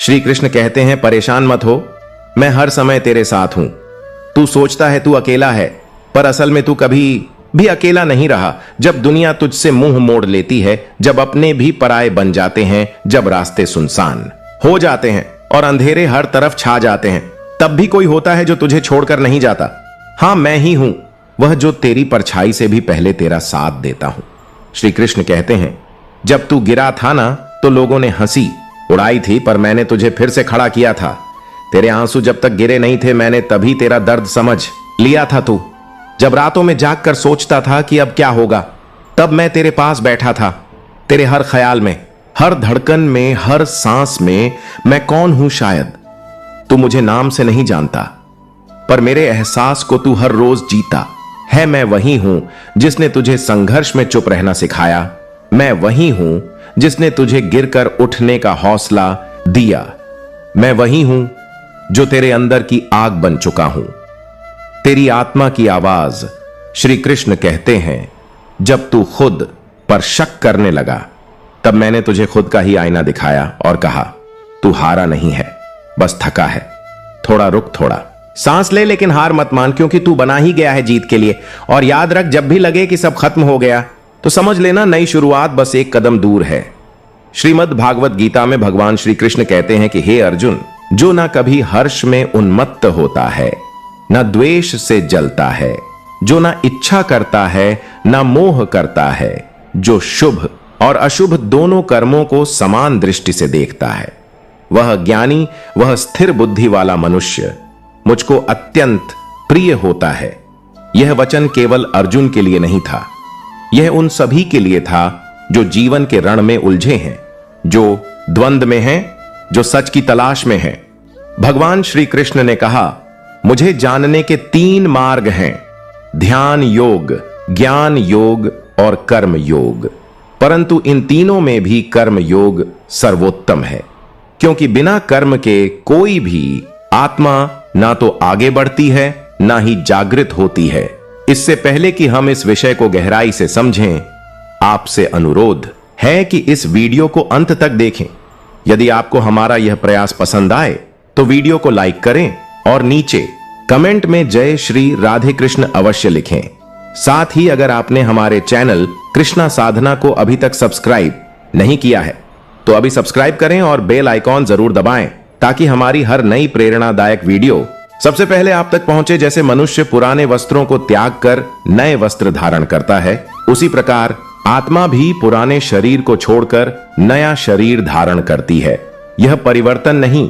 श्री कृष्ण कहते हैं, परेशान मत हो, मैं हर समय तेरे साथ हूं। तू सोचता है तू अकेला है, पर असल में तू कभी भी अकेला नहीं रहा। जब दुनिया तुझसे मुंह मोड़ लेती है, जब अपने भी पराये बन जाते हैं, जब रास्ते सुनसान हो जाते हैं और अंधेरे हर तरफ छा जाते हैं, तब भी कोई होता है जो तुझे छोड़कर नहीं जाता। हां, मैं ही हूं, वह जो तेरी परछाई से भी पहले तेरा साथ देता हूं। श्री कृष्ण कहते हैं, जब तू गिरा था ना तो लोगों ने हंसी उड़ाई थी, पर मैंने तुझे फिर से खड़ा किया था। तेरे आंसू जब तक गिरे नहीं थे, मैंने तभी तेरा दर्द समझ लिया था। तू जब रातों में जागकर सोचता था कि अब क्या होगा, तब मैं तेरे पास बैठा था। तेरे हर ख्याल में, हर धड़कन में, हर सांस में मैं कौन हूं शायद तू मुझे नाम से नहीं जानता, पर मेरे एहसास को तू हर रोज जीता है। मैं वही हूं जिसने तुझे संघर्ष में चुप रहना सिखाया। मैं वही हूं जिसने तुझे गिरकर उठने का हौसला दिया। मैं वही हूं जो तेरे अंदर की आग बन चुका हूं, तेरी आत्मा की आवाज। श्री कृष्ण कहते हैं, जब तू खुद पर शक करने लगा, तब मैंने तुझे खुद का ही आईना दिखाया और कहा, तू हारा नहीं है, बस थका है। थोड़ा रुक, थोड़ा सांस ले, लेकिन हार मत मान, क्योंकि तू बना ही गया है जीत के लिए। और याद रख, जब भी लगे कि सब खत्म हो गया, तो समझ लेना नई शुरुआत बस एक कदम दूर है। श्रीमद् भागवत गीता में भगवान श्री कृष्ण कहते हैं कि हे अर्जुन, जो ना कभी हर्ष में उन्मत्त होता है, ना द्वेष से जलता है, जो ना इच्छा करता है, ना मोह करता है, जो शुभ और अशुभ दोनों कर्मों को समान दृष्टि से देखता है, वह ज्ञानी, वह स्थिर बुद्धि वाला मनुष्य मुझको अत्यंत प्रिय होता है। यह वचन केवल अर्जुन के लिए नहीं था, यह उन सभी के लिए था जो जीवन के रण में उलझे हैं, जो द्वंद में हैं, जो सच की तलाश में हैं। भगवान श्री कृष्ण ने कहा, मुझे जानने के 3 मार्ग हैं, ध्यान योग, ज्ञान योग और कर्म योग। परंतु इन तीनों में भी कर्म योग सर्वोत्तम है, क्योंकि बिना कर्म के कोई भी आत्मा ना तो आगे बढ़ती है, ना ही जागृत होती है। इससे पहले कि हम इस विषय को गहराई से समझें, आपसे अनुरोध है कि इस वीडियो को अंत तक देखें। यदि आपको हमारा यह प्रयास पसंद आए तो वीडियो को लाइक करें और नीचे कमेंट में जय श्री राधे कृष्ण अवश्य लिखें। साथ ही अगर आपने हमारे चैनल कृष्णा साधना को अभी तक सब्सक्राइब नहीं किया है तो अभी सब्सक्राइब करें और बेल आइकॉन जरूर दबाएं, ताकि हमारी हर नई प्रेरणादायक वीडियो सबसे पहले आप तक पहुंचे। जैसे मनुष्य पुराने वस्त्रों को त्याग कर नए वस्त्र धारण करता है, उसी प्रकार आत्मा भी पुराने शरीर को छोड़कर नया शरीर धारण करती है। यह परिवर्तन नहीं,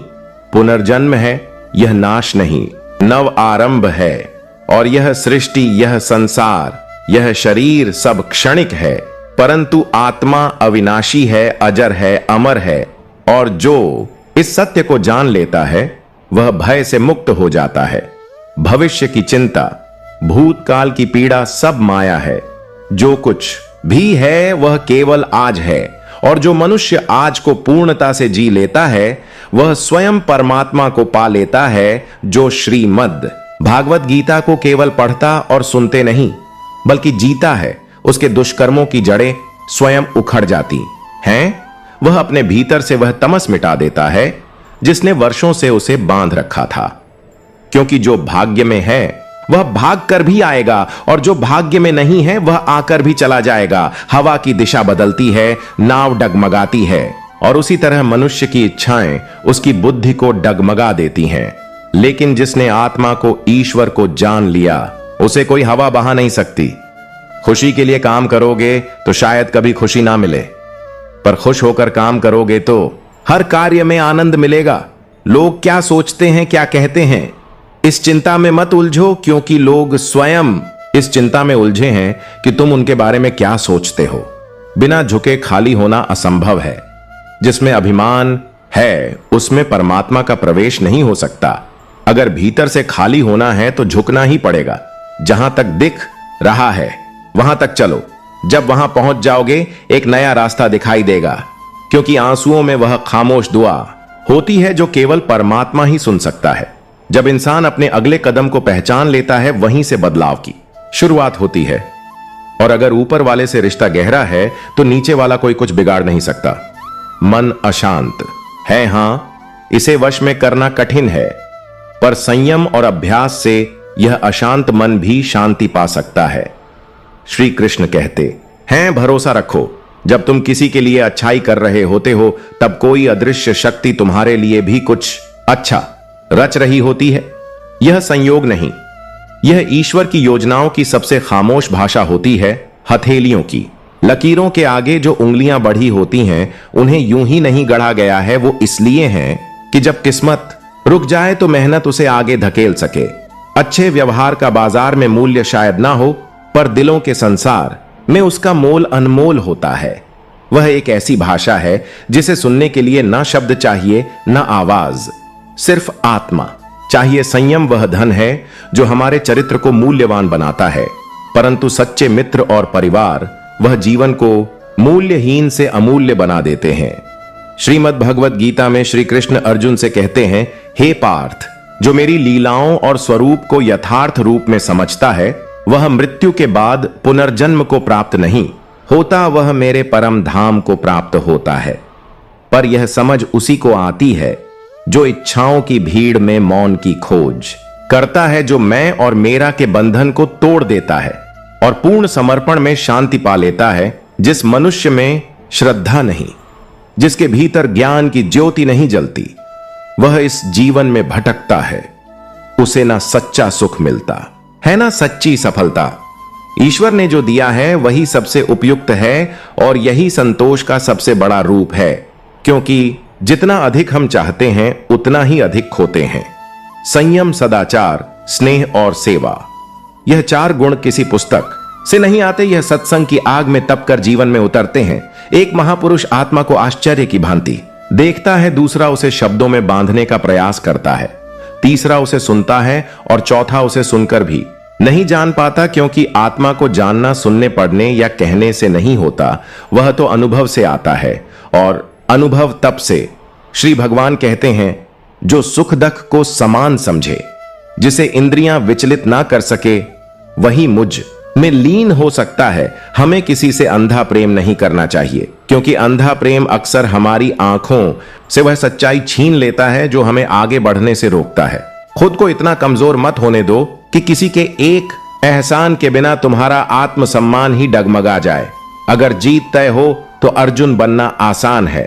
पुनर्जन्म है। यह नाश नहीं, नव आरंभ है। और यह सृष्टि, यह संसार, यह शरीर सब क्षणिक है, परंतु आत्मा अविनाशी है, अजर है, अमर है। और जो इस सत्य को जान लेता है, वह भय से मुक्त हो जाता है। भविष्य की चिंता, भूतकाल की पीड़ा सब माया है। जो कुछ भी है वह केवल आज है। और जो मनुष्य आज को पूर्णता से जी लेता है, वह स्वयं परमात्मा को पा लेता है, जो श्रीमद् भागवत गीता को केवल पढ़ता और सुनते नहीं, बल्कि जीता है। उसके दुष्कर्मों की जड़ें स्वयं उखड़ जाती हैं। वह अपने भीतर से वह तमस मिटा देता है जिसने वर्षों से उसे बांध रखा था। क्योंकि जो भाग्य में है वह भाग कर भी आएगा, और जो भाग्य में नहीं है वह आकर भी चला जाएगा। हवा की दिशा बदलती है, नाव डगमगाती है, और उसी तरह मनुष्य की इच्छाएं उसकी बुद्धि को डगमगा देती हैं। लेकिन जिसने आत्मा को, ईश्वर को जान लिया, उसे कोई हवा बहा नहीं सकती। खुशी के लिए काम करोगे तो शायद कभी खुशी ना मिले, पर खुश होकर काम करोगे तो हर कार्य में आनंद मिलेगा। लोग क्या सोचते हैं, क्या कहते हैं, इस चिंता में मत उलझो, क्योंकि लोग स्वयं इस चिंता में उलझे हैं कि तुम उनके बारे में क्या सोचते हो। बिना झुके खाली होना असंभव है। जिसमें अभिमान है उसमें परमात्मा का प्रवेश नहीं हो सकता। अगर भीतर से खाली होना है तो झुकना ही पड़ेगा। जहां तक दिख रहा है वहां तक चलो। जब वहां पहुंच जाओगे एक नया रास्ता दिखाई देगा, क्योंकि आंसुओं में वह खामोश दुआ होती है जो केवल परमात्मा ही सुन सकता है। जब इंसान अपने अगले कदम को पहचान लेता है, वहीं से बदलाव की शुरुआत होती है। और अगर ऊपर वाले से रिश्ता गहरा है तो नीचे वाला कोई कुछ बिगाड़ नहीं सकता। मन अशांत है, हां, इसे वश में करना कठिन है, पर संयम और अभ्यास से यह अशांत मन भी शांति पा सकता है। श्री कृष्ण कहते हैं, भरोसा रखो, जब तुम किसी के लिए अच्छाई कर रहे होते हो तब कोई अदृश्य शक्ति तुम्हारे लिए भी कुछ अच्छा रच रही होती है। यह संयोग नहीं, यह ईश्वर की योजनाओं की सबसे खामोश भाषा होती है। हथेलियों की लकीरों के आगे जो उंगलियां बढ़ी होती हैं, उन्हें यूं ही नहीं गढ़ा गया है, वो इसलिए हैं कि जब किस्मत रुक जाए तो मेहनत उसे आगे धकेल सके। अच्छे व्यवहार का बाजार में मूल्य शायद ना हो, पर दिलों के संसार में उसका मोल अनमोल होता है। वह एक ऐसी भाषा है जिसे सुनने के लिए ना शब्द चाहिए, ना आवाज, सिर्फ आत्मा चाहिए। संयम वह धन है जो हमारे चरित्र को मूल्यवान बनाता है, परंतु सच्चे मित्र और परिवार वह जीवन को मूल्यहीन से अमूल्य बना देते हैं। श्रीमद् भगवत गीता में श्री कृष्ण अर्जुन से कहते हैं, हे पार्थ, जो मेरी लीलाओं और स्वरूप को यथार्थ रूप में समझता है, वह मृत्यु के बाद पुनर्जन्म को प्राप्त नहीं होता, वह मेरे परम धाम को प्राप्त होता है। पर यह समझ उसी को आती है जो इच्छाओं की भीड़ में मौन की खोज करता है, जो मैं और मेरा के बंधन को तोड़ देता है और पूर्ण समर्पण में शांति पा लेता है। जिस मनुष्य में श्रद्धा नहीं, जिसके भीतर ज्ञान की ज्योति नहीं जलती, वह इस जीवन में भटकता है। उसे ना सच्चा सुख मिलता है, ना सच्ची सफलता। ईश्वर ने जो दिया है वही सबसे उपयुक्त है और यही संतोष का सबसे बड़ा रूप है, क्योंकि जितना अधिक हम चाहते हैं उतना ही अधिक खोते हैं। संयम, सदाचार, स्नेह और सेवा, यह चार गुण किसी पुस्तक से नहीं आते, यह सत्संग की आग में तपकर जीवन में उतरते हैं। एक महापुरुष आत्मा को आश्चर्य की भांति देखता है, दूसरा उसे शब्दों में बांधने का प्रयास करता है, तीसरा उसे सुनता है और चौथा उसे सुनकर भी नहीं जान पाता, क्योंकि आत्मा को जानना सुनने पढ़ने या कहने से नहीं होता, वह तो अनुभव से आता है। और अनुभव तब से, श्री भगवान कहते हैं, जो सुख दुख को समान समझे, जिसे इंद्रियां विचलित ना कर सके, वही मुझ में लीन हो सकता है। हमें किसी से अंधा प्रेम नहीं करना चाहिए, क्योंकि अंधा प्रेम अक्सर हमारी आंखों से वह सच्चाई छीन लेता है जो हमें आगे बढ़ने से रोकता है। खुद को इतना कमजोर मत होने दो कि किसी के एक एहसान के बिना तुम्हारा आत्मसम्मान ही डगमगा जाए। अगर जीत तय हो तो अर्जुन बनना आसान है,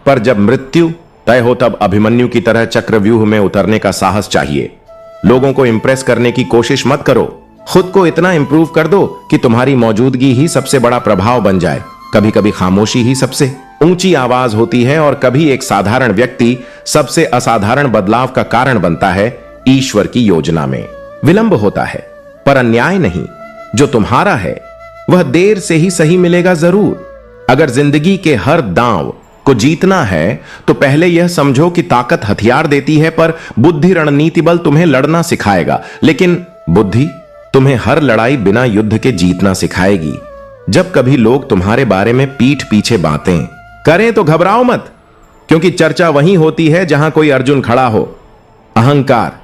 पर जब मृत्यु तय हो तब अभिमन्यु की तरह चक्रव्यूह में उतरने का साहस चाहिए। लोगों को इंप्रेस करने की कोशिश मत करो, खुद को इतना इंप्रूव कर दो कि तुम्हारी मौजूदगी ही सबसे बड़ा प्रभाव बन जाए। कभी कभी खामोशी ही सबसे ऊंची आवाज होती है और कभी एक साधारण व्यक्ति सबसे असाधारण बदलाव का कारण बनता है। ईश्वर की योजना में विलंब होता है, पर अन्याय नहीं। जो तुम्हारा है वह देर से ही सही मिलेगा जरूर। अगर जिंदगी के हर दांव को जीतना है तो पहले यह समझो कि ताकत हथियार देती है, पर बुद्धि रणनीति बल तुम्हें लड़ना सिखाएगा। लेकिन बुद्धि तुम्हें हर लड़ाई बिना युद्ध के जीतना सिखाएगी। जब कभी लोग तुम्हारे बारे में पीठ पीछे बातें करें तो घबराओ मत, क्योंकि चर्चा वहीं होती है जहां कोई अर्जुन खड़ा हो। अहंकार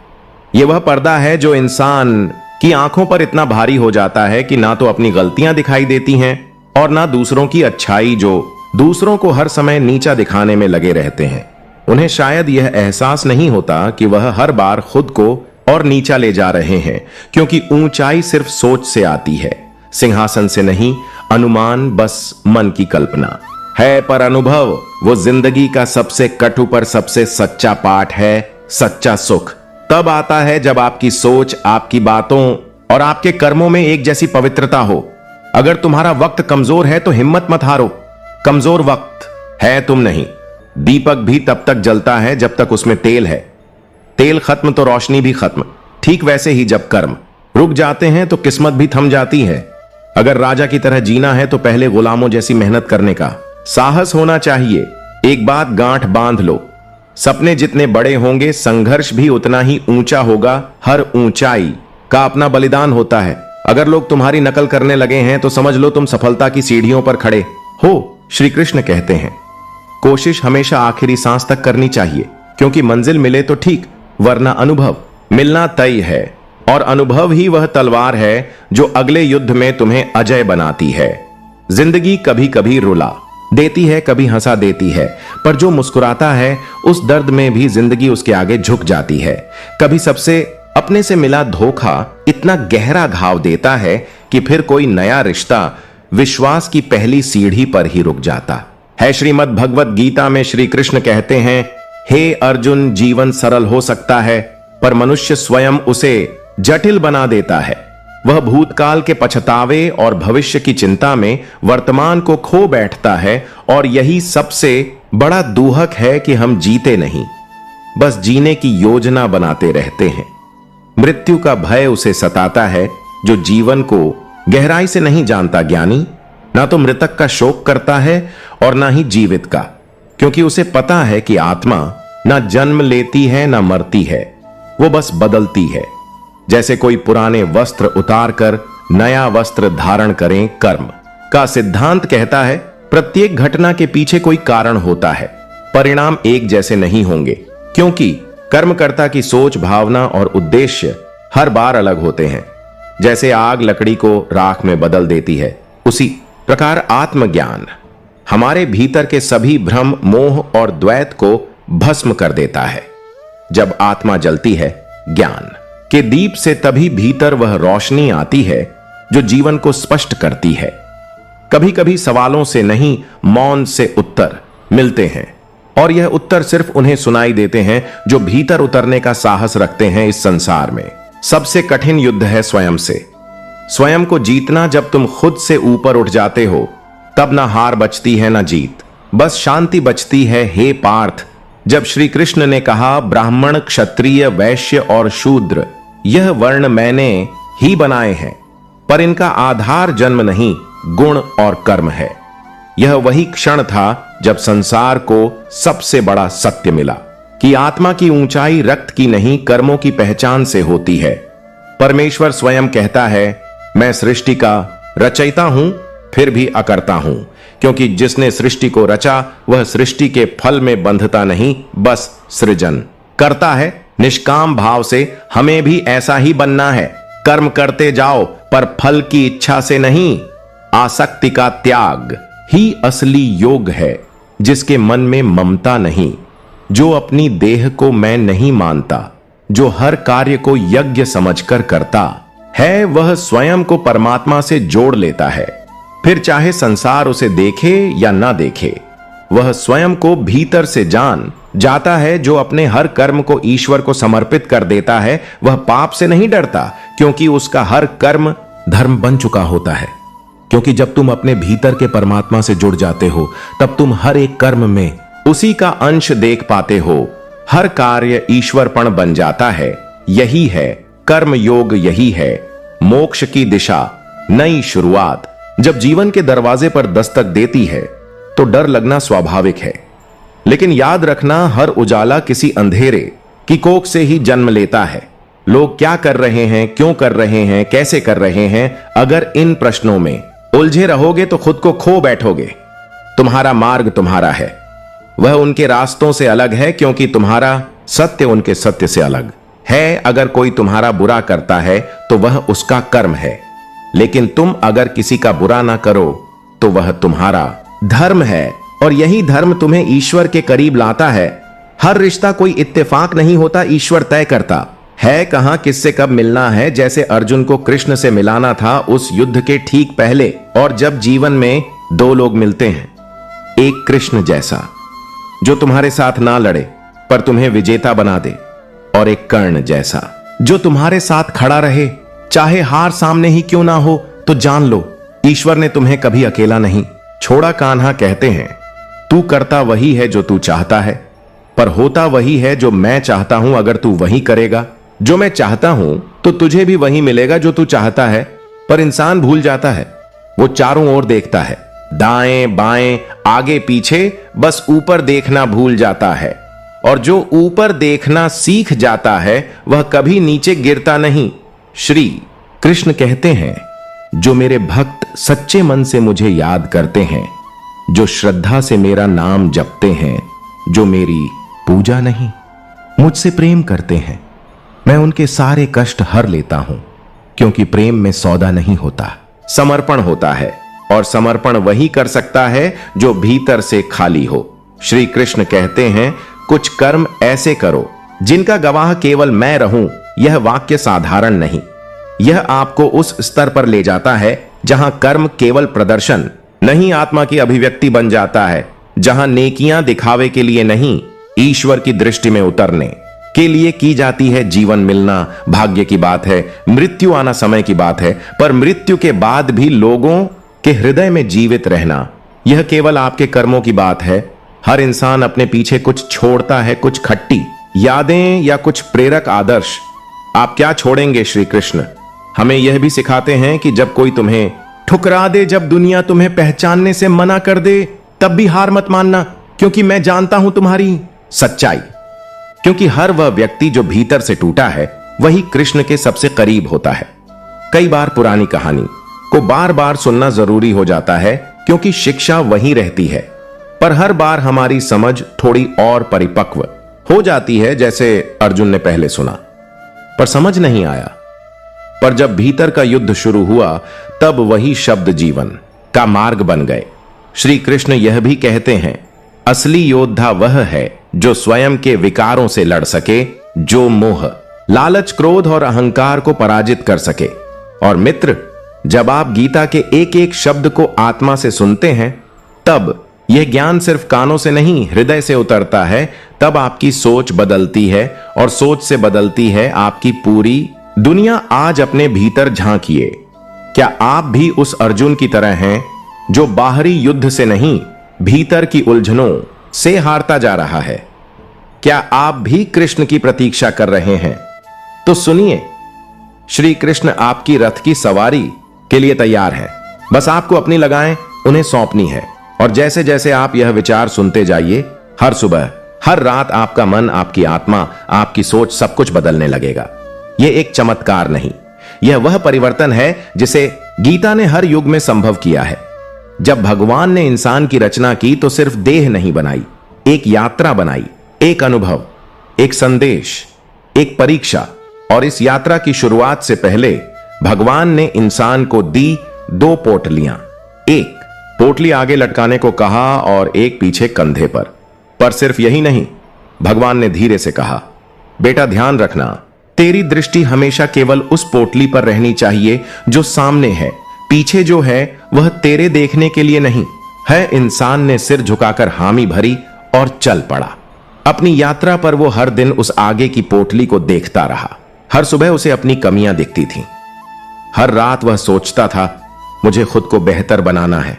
यह वह पर्दा है जो इंसान की आंखों पर इतना भारी हो जाता है कि ना तो अपनी गलतियां दिखाई देती हैं और ना दूसरों की अच्छाई, जो दूसरों को हर समय नीचा दिखाने में लगे रहते हैं। उन्हें शायद यह एहसास नहीं होता कि वह हर बार खुद को और नीचा ले जा रहे हैं, क्योंकि ऊंचाई सिर्फ सोच से आती है, सिंहासन से नहीं। अनुमान बस मन की कल्पना है, पर अनुभव वो जिंदगी का सबसे कटु पर सबसे सच्चा पाठ है। सच्चा सुख तब आता है जब आपकी सोच, आपकी बातों और आपके कर्मों में एक जैसी पवित्रता हो। अगर तुम्हारा वक्त कमजोर है तो हिम्मत मत हारो। कमजोर वक्त है तुम नहीं। दीपक भी तब तक जलता है जब तक उसमें तेल है। तेल खत्म तो रोशनी भी खत्म। ठीक वैसे ही जब कर्म रुक जाते हैं तो किस्मत भी थम जाती है। अगर राजा की तरह जीना है तो पहले गुलामों जैसी मेहनत करने का साहस होना चाहिए। एक बात गांठ बांध लो, सपने जितने बड़े होंगे संघर्ष भी उतना ही ऊंचा होगा। हर ऊंचाई का अपना बलिदान होता है। अगर लोग तुम्हारी नकल करने लगे हैं तो समझ लो तुम सफलता की सीढ़ियों पर खड़े हो। श्री कृष्ण कहते हैं, कोशिश हमेशा आखिरी सांस तक करनी चाहिए, क्योंकि मंजिल मिले तो ठीक, वरना अनुभव मिलना तय है। और अनुभव ही वह तलवार है जो अगले युद्ध में तुम्हें अजय बनाती है। जिंदगी कभी कभी रुला देती है, कभी हंसा देती है, पर जो मुस्कुराता है उस दर्द में भी जिंदगी उसके आगे झुक जाती है। कभी सबसे अपने से मिला धोखा इतना गहरा घाव देता है कि फिर कोई नया रिश्ता विश्वास की पहली सीढ़ी पर ही रुक जाता है। श्रीमद् भगवत गीता में श्री कृष्ण कहते हैं, हे अर्जुन, जीवन सरल हो सकता है पर मनुष्य स्वयं उसे जटिल बना देता है। वह भूतकाल के पछतावे और भविष्य की चिंता में वर्तमान को खो बैठता है और यही सबसे बड़ा दुहक है कि हम जीते नहीं, बस जीने की योजना बनाते रहते हैं। मृत्यु का भय उसे सताता है जो जीवन को गहराई से नहीं जानता ज्ञानी, ना तो मृतक का शोक करता है और ना ही जीवित का, क्योंकि उसे पता है कि आत्मा ना जन्म लेती है ना मरती है, वो बस बदलती है। जैसे कोई पुराने वस्त्र उतारकर नया वस्त्र धारण करें। कर्म का सिद्धांत कहता है प्रत्येक घटना के पीछे कोई कारण होता है, परिणाम एक जैसे नहीं होंगे, क्योंकि कर्मकर्ता की सोच, भावना और उद्देश्य हर बार अलग होते हैं। जैसे आग लकड़ी को राख में बदल देती है, उसी प्रकार आत्मज्ञान हमारे भीतर के सभी भ्रम, मोह और द्वैत को भस्म कर देता है। जब आत्मा जलती है ज्ञान के दीप से, तभी भीतर वह रोशनी आती है जो जीवन को स्पष्ट करती है। कभी कभी सवालों से नहीं, मौन से उत्तर मिलते हैं, और यह उत्तर सिर्फ उन्हें सुनाई देते हैं जो भीतर उतरने का साहस रखते हैं। इस संसार में सबसे कठिन युद्ध है स्वयं से। स्वयं को जीतना, जब तुम खुद से ऊपर उठ जाते हो तब ना हार बचती है ना जीत, बस शांति बचती है। हे पार्थ, जब श्री कृष्ण ने कहा ब्राह्मण, क्षत्रिय, वैश्य और शूद्र यह वर्ण मैंने ही बनाए हैं, पर इनका आधार जन्म नहीं, गुण और कर्म है, यह वही क्षण था जब संसार को सबसे बड़ा सत्य मिला कि आत्मा की ऊंचाई रक्त की नहीं, कर्मों की पहचान से होती है। परमेश्वर स्वयं कहता है, मैं सृष्टि का रचयिता हूं, फिर भी अकर्ता हूं, क्योंकि जिसने सृष्टि को रचा वह सृष्टि के फल में बंधता नहीं, बस सृजन करता है निष्काम भाव से। हमें भी ऐसा ही बनना है। कर्म करते जाओ पर फल की इच्छा से नहीं। आसक्ति का त्याग ही असली योग है, जिसके मन में ममता नहीं, जो अपनी देह को मैं नहीं मानता, जो हर कार्य को यज्ञ समझकर करता है, वह स्वयं को परमात्मा से जोड़ लेता है। फिर चाहे संसार उसे देखे या ना देखे, वह स्वयं को भीतर से जान जाता है। जो अपने हर कर्म को ईश्वर को समर्पित कर देता है, वह पाप से नहीं डरता, क्योंकि उसका हर कर्म धर्म बन चुका होता है। क्योंकि जब तुम अपने भीतर के परमात्मा से जुड़ जाते हो, तब तुम हर एक कर्म में उसी का अंश देख पाते हो। हर कार्य ईश्वरपण बन जाता है। यही है कर्म योग, यही है मोक्ष की दिशा, नई शुरुआत। जब जीवन के दरवाजे पर दस्तक देती है तो डर लगना स्वाभाविक है, लेकिन याद रखना, हर उजाला किसी अंधेरे की कोख से ही जन्म लेता है। लोग क्या कर रहे हैं, क्यों कर रहे हैं, कैसे कर रहे हैं, अगर इन प्रश्नों में उलझे रहोगे तो खुद को खो बैठोगे। तुम्हारा मार्ग तुम्हारा है, वह उनके रास्तों से अलग है, क्योंकि तुम्हारा सत्य उनके सत्य से अलग है। अगर कोई तुम्हारा बुरा करता है तो वह उसका कर्म है, लेकिन तुम अगर किसी का बुरा ना करो तो वह तुम्हारा धर्म है, और यही धर्म तुम्हें ईश्वर के करीब लाता है। हर रिश्ता कोई इत्तेफाक नहीं होता, ईश्वर तय करता है कहां किससे कब मिलना है। जैसे अर्जुन को कृष्ण से मिलाना था उस युद्ध के ठीक पहले। और जब जीवन में दो लोग मिलते हैं, एक कृष्ण जैसा जो तुम्हारे साथ ना लड़े पर तुम्हें विजेता बना दे, और एक कर्ण जैसा जो तुम्हारे साथ खड़ा रहे, चाहे हार सामने ही क्यों ना हो। तो जान लो, ईश्वर ने तुम्हें कभी अकेला नहीं छोड़ा। कान्हा कहते हैं, तू करता वही है जो तू चाहता है, पर होता वही है जो मैं चाहता हूं। अगर तू वही करेगा जो मैं चाहता हूं तो तुझे भी वही मिलेगा जो तू चाहता है। पर इंसान भूल जाता है, वो चारों ओर देखता है, दाएं बाएं आगे पीछे, बस ऊपर देखना भूल जाता है। और जो ऊपर देखना सीख जाता है वह कभी नीचे गिरता नहीं। श्री कृष्ण कहते हैं, जो मेरे भक्त सच्चे मन से मुझे याद करते हैं, जो श्रद्धा से मेरा नाम जपते हैं, जो मेरी पूजा नहीं मुझसे प्रेम करते हैं, मैं उनके सारे कष्ट हर लेता हूं। क्योंकि प्रेम में सौदा नहीं होता, समर्पण होता है। और समर्पण वही कर सकता है जो भीतर से खाली हो। श्री कृष्ण कहते हैं, कुछ कर्म ऐसे करो जिनका गवाह केवल मैं रहूं। यह वाक्य साधारण नहीं, यह आपको उस स्तर पर ले जाता है जहां कर्म केवल प्रदर्शन नहीं, आत्मा की अभिव्यक्ति बन जाता है, जहां नेकियां दिखावे के लिए नहीं, ईश्वर की दृष्टि में उतरने के लिए की जाती है। जीवन मिलना भाग्य की बात है, मृत्यु आना समय की बात है, पर मृत्यु के बाद भी लोगों के हृदय में जीवित रहना, यह केवल आपके कर्मों की बात है। हर इंसान अपने पीछे कुछ छोड़ता है, कुछ खट्टी यादें या कुछ प्रेरक आदर्श। आप क्या छोड़ेंगे? श्री कृष्ण हमें यह भी सिखाते हैं कि जब कोई तुम्हें ठुकरा दे, जब दुनिया तुम्हें पहचानने से मना कर दे, तब भी हार मत मानना, क्योंकि मैं जानता हूं तुम्हारी सच्चाई। क्योंकि हर वह व्यक्ति जो भीतर से टूटा है वही कृष्ण के सबसे करीब होता है। कई बार पुरानी कहानी को बार बार सुनना जरूरी हो जाता है, क्योंकि शिक्षा वही रहती है, पर हर बार हमारी समझ थोड़ी और परिपक्व हो जाती है। जैसे अर्जुन ने पहले सुना पर समझ नहीं आया, पर जब भीतर का युद्ध शुरू हुआ तब वही शब्द जीवन का मार्ग बन गए। श्री कृष्ण यह भी कहते हैं, असली योद्धा वह है जो स्वयं के विकारों से लड़ सके, जो मोह, लालच, क्रोध और अहंकार को पराजित कर सके। और मित्र, जब आप गीता के एक एक शब्द को आत्मा से सुनते हैं, तब यह ज्ञान सिर्फ कानों से नहीं हृदय से उतरता है। तब आपकी सोच बदलती है और सोच से बदलती है आपकी पूरी दुनिया। आज अपने भीतर झांकिए, क्या आप भी उस अर्जुन की तरह हैं जो बाहरी युद्ध से नहीं, भीतर की उलझनों से हारता जा रहा है? क्या आप भी कृष्ण की प्रतीक्षा कर रहे हैं? तो सुनिए, श्री कृष्ण आपकी रथ की सवारी के लिए तैयार हैं। बस आपको अपनी लगाएं उन्हें सौंपनी है। और जैसे जैसे आप यह विचार सुनते जाइए, हर सुबह, हर रात आपका मन, आपकी आत्मा, आपकी सोच, सब कुछ बदलने लगेगा। यह एक चमत्कार नहीं, यह वह परिवर्तन है जिसे गीता ने हर युग में संभव किया है। जब भगवान ने इंसान की रचना की तो सिर्फ देह नहीं बनाई, एक यात्रा बनाई, एक अनुभव, एक संदेश, एक परीक्षा। और इस यात्रा की शुरुआत से पहले भगवान ने इंसान को दी दो पोटलियां, एक पोटली आगे लटकाने को कहा और एक पीछे कंधे पर सिर्फ यही नहीं, भगवान ने धीरे से कहा, बेटा ध्यान रखना, तेरी दृष्टि हमेशा केवल उस पोटली पर रहनी चाहिए जो सामने है। पीछे जो है वह तेरे देखने के लिए नहीं है। इंसान ने सिर झुकाकर हामी भरी और चल पड़ा। अपनी यात्रा पर वो हर दिन उस आगे की पोटली को देखता रहा। हर सुबह उसे अपनी कमियां दिखती थीं। हर रात वह सोचता था, मुझे खुद को बेहतर बनाना है।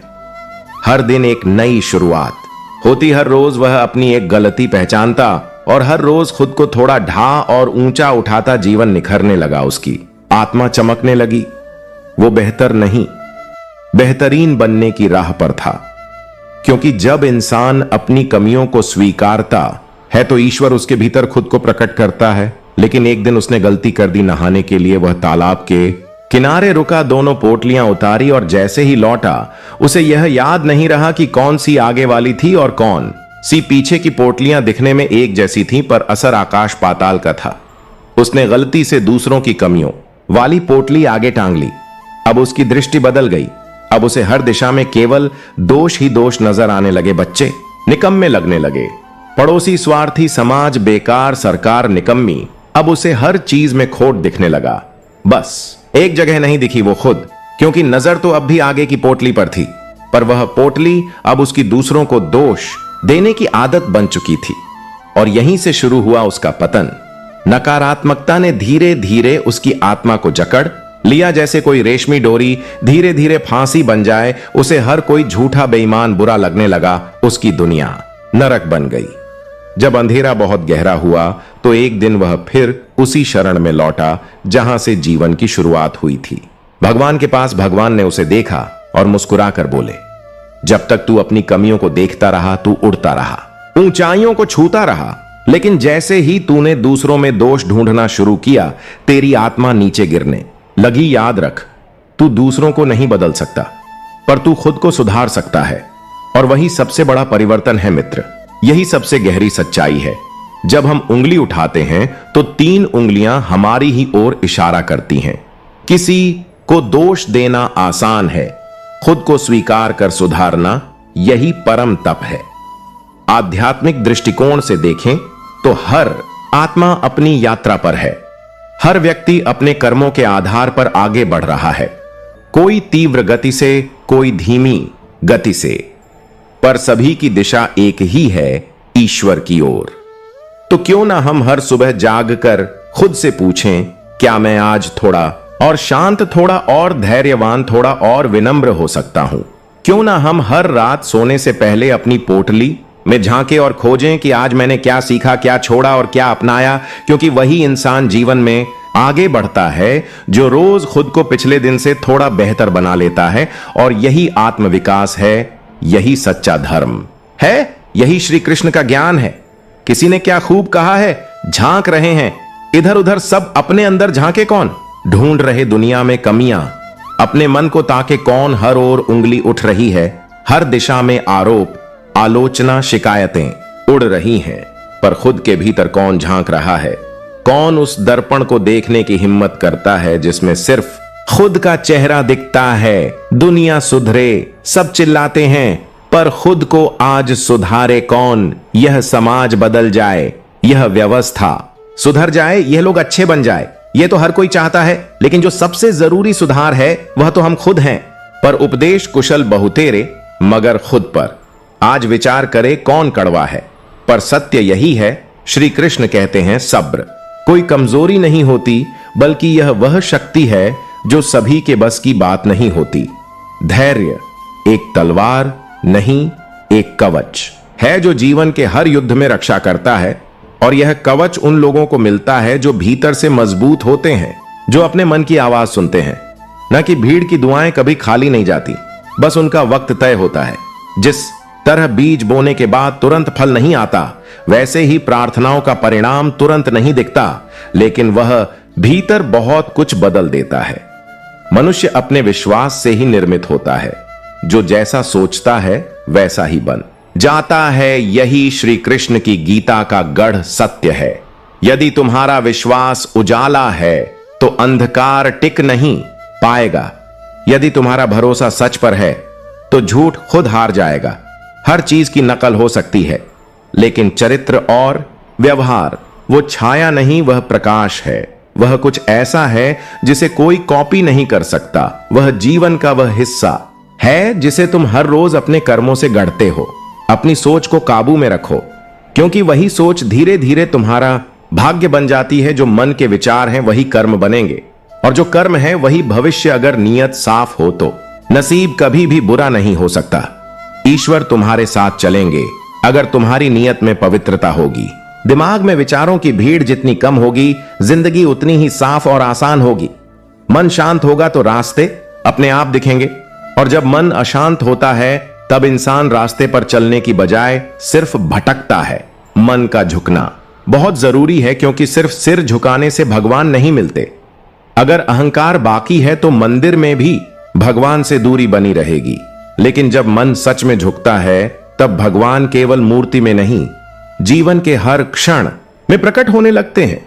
हर दिन एक नई शुरुआत होती। हर रोज वह अपनी एक गलती पहचानता और हर रोज खुद को थोड़ा ढा और ऊंचा उठाता। जीवन निखरने लगा, उसकी आत्मा चमकने लगी। वो बेहतर नहीं, बेहतरीन बनने की राह पर था। क्योंकि जब इंसान अपनी कमियों को स्वीकारता है तो ईश्वर उसके भीतर खुद को प्रकट करता है। लेकिन एक दिन उसने गलती कर दी। नहाने के लिए वह तालाब के किनारे रुका, दोनों पोटलियां उतारी और जैसे ही लौटा उसे यह याद नहीं रहा कि कौन सी आगे वाली थी और कौन सी पीछे की। पोटलियां दिखने में एक जैसी थीं, पर असर आकाश पाताल का था। उसने गलती से दूसरों की कमियों वाली पोटली आगे टांग ली। अब उसकी दृष्टि बदल गई। अब उसे हर दिशा में केवल दोष ही दोष नजर आने लगे। बच्चे निकम्मे लगने लगे, पड़ोसी स्वार्थी, समाज बेकार, सरकार निकम्मी। अब उसे हर चीज में खोट दिखने लगा। बस एक जगह नहीं दिखी, वो खुद। क्योंकि नजर तो अब भी आगे की पोटली पर थी, पर वह पोटली अब उसकी दूसरों को दोष देने की आदत बन चुकी थी। और यहीं से शुरू हुआ उसका पतन। नकारात्मकता ने धीरे धीरे उसकी आत्मा को जकड़ लिया। जैसे कोई रेशमी डोरी धीरे धीरे फांसी बन जाए, उसे हर कोई झूठा बेईमान बुरा लगने लगा। उसकी दुनिया नरक बन गई। जब अंधेरा बहुत गहरा हुआ तो एक दिन वह फिर उसी शरण में लौटा जहां से जीवन की शुरुआत हुई थी, भगवान के पास। भगवान ने उसे देखा और मुस्कुराकर बोले, जब तक तू अपनी कमियों को देखता रहा, तू उड़ता रहा, ऊंचाइयों को छूता रहा। लेकिन जैसे ही तूने दूसरों में दोष ढूंढना शुरू किया, तेरी आत्मा नीचे गिरने लगी। याद रख, तू दूसरों को नहीं बदल सकता, पर तू खुद को सुधार सकता है। और वही सबसे बड़ा परिवर्तन है मित्र। यही सबसे गहरी सच्चाई है। जब हम उंगली उठाते हैं तो 3 उंगलियां हमारी ही ओर इशारा करती हैं। किसी को दोष देना आसान है, खुद को स्वीकार कर सुधारना, यही परम तप है। आध्यात्मिक दृष्टिकोण से देखें तो हर आत्मा अपनी यात्रा पर है। हर व्यक्ति अपने कर्मों के आधार पर आगे बढ़ रहा है, कोई तीव्र गति से, कोई धीमी गति से, पर सभी की दिशा एक ही है, ईश्वर की ओर। तो क्यों ना हम हर सुबह जागकर खुद से पूछें, क्या मैं आज थोड़ा और शांत, थोड़ा और धैर्यवान, थोड़ा और विनम्र हो सकता हूं? क्यों ना हम हर रात सोने से पहले अपनी पोटली में झांके और खोजें कि आज मैंने क्या सीखा, क्या छोड़ा और क्या अपनाया, क्योंकि वही इंसान जीवन में आगे बढ़ता है जो रोज खुद को पिछले दिन से थोड़ा बेहतर बना लेता है। और यही आत्मविकास है, यही सच्चा धर्म है, यही श्री कृष्ण का ज्ञान है। किसी ने क्या खूब कहा है, झांक रहे हैं इधर उधर सब, अपने अंदर झांके कौन? ढूंढ रहे दुनिया में कमियां, अपने मन को ताके कौन? हर ओर उंगली उठ रही है, हर दिशा में आरोप, आलोचना, शिकायतें उड़ रही हैं, पर खुद के भीतर कौन झांक रहा है? कौन उस दर्पण को देखने की हिम्मत करता है जिसमें सिर्फ खुद का चेहरा दिखता है? दुनिया सुधरे, सब चिल्लाते हैं, पर खुद को आज सुधारे कौन? यह समाज बदल जाए, यह व्यवस्था सुधर जाए, यह लोग अच्छे बन जाए, यह तो हर कोई चाहता है, लेकिन जो सबसे जरूरी सुधार है वह तो हम खुद हैं। पर उपदेश कुशल बहुतेरे, मगर खुद पर आज विचार करे कौन कड़वा है। पर सत्य यही है, श्री कृष्ण कहते हैं, सब्र कोई कमजोरी नहीं होती, बल्कि यह वह शक्ति है जो सभी के बस की बात नहीं होती। धैर्य एक तलवार नहीं, एक कवच है जो जीवन के हर युद्ध में रक्षा करता है। और यह कवच उन लोगों को मिलता है जो भीतर से मजबूत होते हैं, जो अपने मन की आवाज सुनते हैं। न कि भीड़ की दुआएं कभी खाली नहीं जाती, बस उनका वक्त तय होता है। जिस तरह बीज बोने के बाद तुरंत फल नहीं आता, वैसे ही प्रार्थनाओं का परिणाम तुरंत नहीं दिखता, लेकिन वह भीतर बहुत कुछ बदल देता है। मनुष्य अपने विश्वास से ही निर्मित होता है, जो जैसा सोचता है वैसा ही बन जाता है। यही श्री कृष्ण की गीता का गढ़ सत्य है। यदि तुम्हारा विश्वास उजाला है तो अंधकार टिक नहीं पाएगा। यदि तुम्हारा भरोसा सच पर है तो झूठ खुद हार जाएगा। हर चीज की नकल हो सकती है, लेकिन चरित्र और व्यवहार वो छाया नहीं, वह प्रकाश है। वह कुछ ऐसा है जिसे कोई कॉपी नहीं कर सकता। वह जीवन का वह हिस्सा है जिसे तुम हर रोज अपने कर्मों से गढ़ते हो। अपनी सोच को काबू में रखो, क्योंकि वही सोच धीरे धीरे तुम्हारा भाग्य बन जाती है। जो मन के विचार हैं वही कर्म बनेंगे, और जो कर्म है वही भविष्य। अगर नीयत साफ हो तो नसीब कभी भी बुरा नहीं हो सकता। ईश्वर तुम्हारे साथ चलेंगे अगर तुम्हारी नियत में पवित्रता होगी। दिमाग में विचारों की भीड़ जितनी कम होगी, जिंदगी उतनी ही साफ और आसान होगी। मन शांत होगा तो रास्ते अपने आप दिखेंगे, और जब मन अशांत होता है तब इंसान रास्ते पर चलने की बजाय सिर्फ भटकता है। मन का झुकना बहुत जरूरी है, क्योंकि सिर्फ सिर झुकाने से भगवान नहीं मिलते। अगर अहंकार बाकी है तो मंदिर में भी भगवान से दूरी बनी रहेगी। लेकिन जब मन सच में झुकता है तब भगवान केवल मूर्ति में नहीं, जीवन के हर क्षण में प्रकट होने लगते हैं।